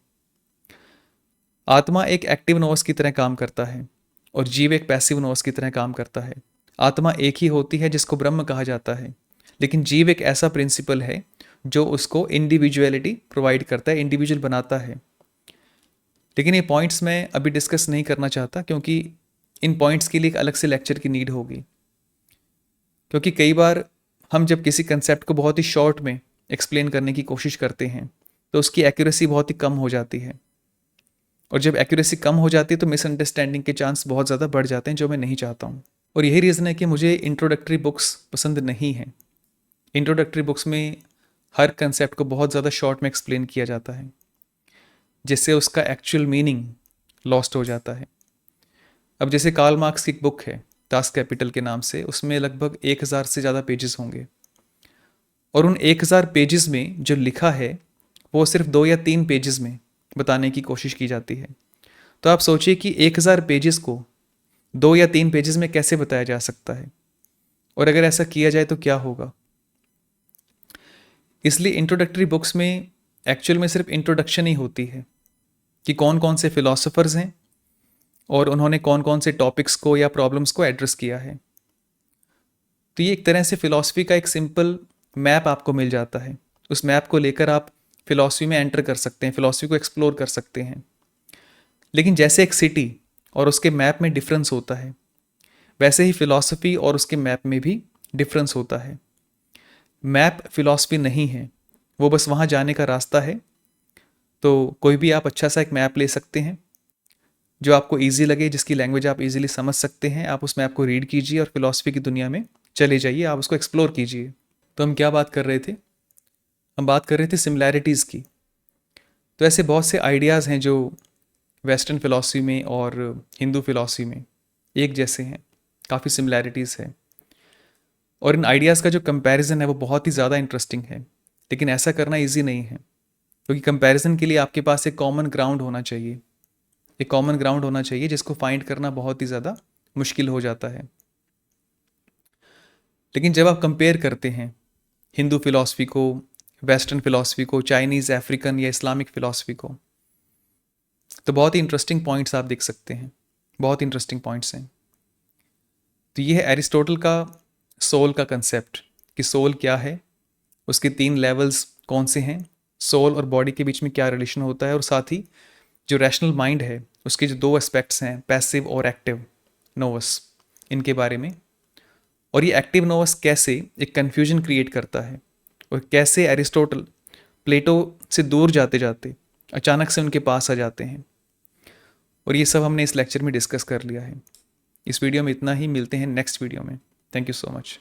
आत्मा एक एक्टिव नोवस की तरह काम करता है और जीव एक पैसिव नोवस की तरह काम करता है। आत्मा एक ही होती है जिसको ब्रह्म कहा जाता है, लेकिन जीव एक ऐसा प्रिंसिपल है जो उसको इंडिविजुअलिटी प्रोवाइड करता है, इंडिविजुअल बनाता है। लेकिन ये पॉइंट्स मैं अभी डिस्कस नहीं करना चाहता, क्योंकि इन पॉइंट्स के लिए एक अलग से लेक्चर की नीड होगी। क्योंकि कई बार हम जब किसी कंसेप्ट को बहुत ही शॉर्ट में एक्सप्लेन करने की कोशिश करते हैं तो उसकी एक्यूरेसी बहुत ही कम हो जाती है, और जब एक्यूरेसी कम हो जाती है तो मिसअंडरस्टैंडिंग के चांस बहुत ज़्यादा बढ़ जाते हैं, जो मैं नहीं चाहता हूँ। और यही रीज़न है कि मुझे इंट्रोडक्टरी बुक्स पसंद नहीं हैं। इंट्रोडक्टरी बुक्स में हर कंसेप्ट को बहुत ज़्यादा शॉर्ट में एक्सप्लेन किया जाता है, जिससे उसका एक्चुअल मीनिंग लॉस्ट हो जाता है। अब जैसे कार्ल मार्क्स की एक बुक है दास कैपिटल के नाम से, उसमें लगभग 1000 से ज़्यादा पेजेस होंगे, और उन 1000 पेजेस में जो लिखा है वो सिर्फ 2 या 3 पेजेस में बताने की कोशिश की जाती है। तो आप सोचिए कि 1000 पेजेस को 2 या 3 पेजेस में कैसे बताया जा सकता है, और अगर ऐसा किया जाए तो क्या होगा। इसलिए इंट्रोडक्टरी बुक्स में एक्चुअल में सिर्फ इंट्रोडक्शन ही होती है कि कौन कौन से फिलोसोफर्स हैं और उन्होंने कौन कौन से टॉपिक्स को या प्रॉब्लम्स को एड्रेस किया है। तो ये एक तरह से फिलॉसफी का एक सिंपल मैप आपको मिल जाता है। उस मैप को लेकर आप फिलॉसफी में एंटर कर सकते हैं, फिलॉसफी को एक्सप्लोर कर सकते हैं। लेकिन जैसे एक सिटी और उसके मैप में डिफरेंस होता है, वैसे ही फिलॉसफी और उसके मैप में भी डिफरेंस होता है। मैप फिलॉसफी नहीं है, वो बस वहाँ जाने का रास्ता है। तो कोई भी आप अच्छा सा एक मैप ले सकते हैं जो आपको ईजी लगे, जिसकी लैंग्वेज आप इजीली समझ सकते हैं। आप उस मैप को रीड कीजिए और फिलॉसफी की दुनिया में चले जाइए, आप उसको एक्सप्लोर कीजिए। तो हम क्या बात कर रहे थे? हम बात कर रहे थे सिमिलैरिटीज़ की। तो ऐसे बहुत से आइडियाज़ हैं जो वेस्टर्न फिलॉसफी में और हिंदू फिलॉसफी में एक जैसे हैं, काफ़ी सिमिलैरिटीज़ है, और इन आइडियाज़ का जो कंपैरिजन है वो बहुत ही ज़्यादा इंटरेस्टिंग है। लेकिन ऐसा करना ईजी नहीं है, क्योंकि कंपैरिजन के लिए आपके पास एक कॉमन ग्राउंड होना चाहिए, एक कॉमन ग्राउंड होना चाहिए जिसको फाइंड करना बहुत ही ज़्यादा मुश्किल हो जाता है। लेकिन जब आप कंपेयर करते हैं हिंदू फिलॉसफी को, वेस्टर्न फिलॉसफी को, चाइनीज़, अफ्रीकन या इस्लामिक फिलॉसफी को, तो बहुत ही इंटरेस्टिंग पॉइंट्स आप देख सकते हैं, बहुत इंटरेस्टिंग पॉइंट्स हैं। तो ये है एरिस्टोटल का सोल का कंसेप्ट, कि सोल क्या है, उसके 3 लेवल्स कौन से हैं, सोल और बॉडी के बीच में क्या रिलेशन होता है, और साथ ही जो रैशनल माइंड है उसके जो 2 एस्पेक्ट्स हैं, पैसिव और एक्टिव नोवस, इनके बारे में। और ये एक्टिव नोवस कैसे एक कन्फ्यूजन क्रिएट करता है, और कैसे एरिस्टोटल प्लेटो से दूर जाते जाते अचानक से उनके पास आ जाते हैं। और ये सब हमने इस लेक्चर में डिस्कस कर लिया है। इस वीडियो में इतना ही, मिलते हैं नेक्स्ट वीडियो में। Thank you so much.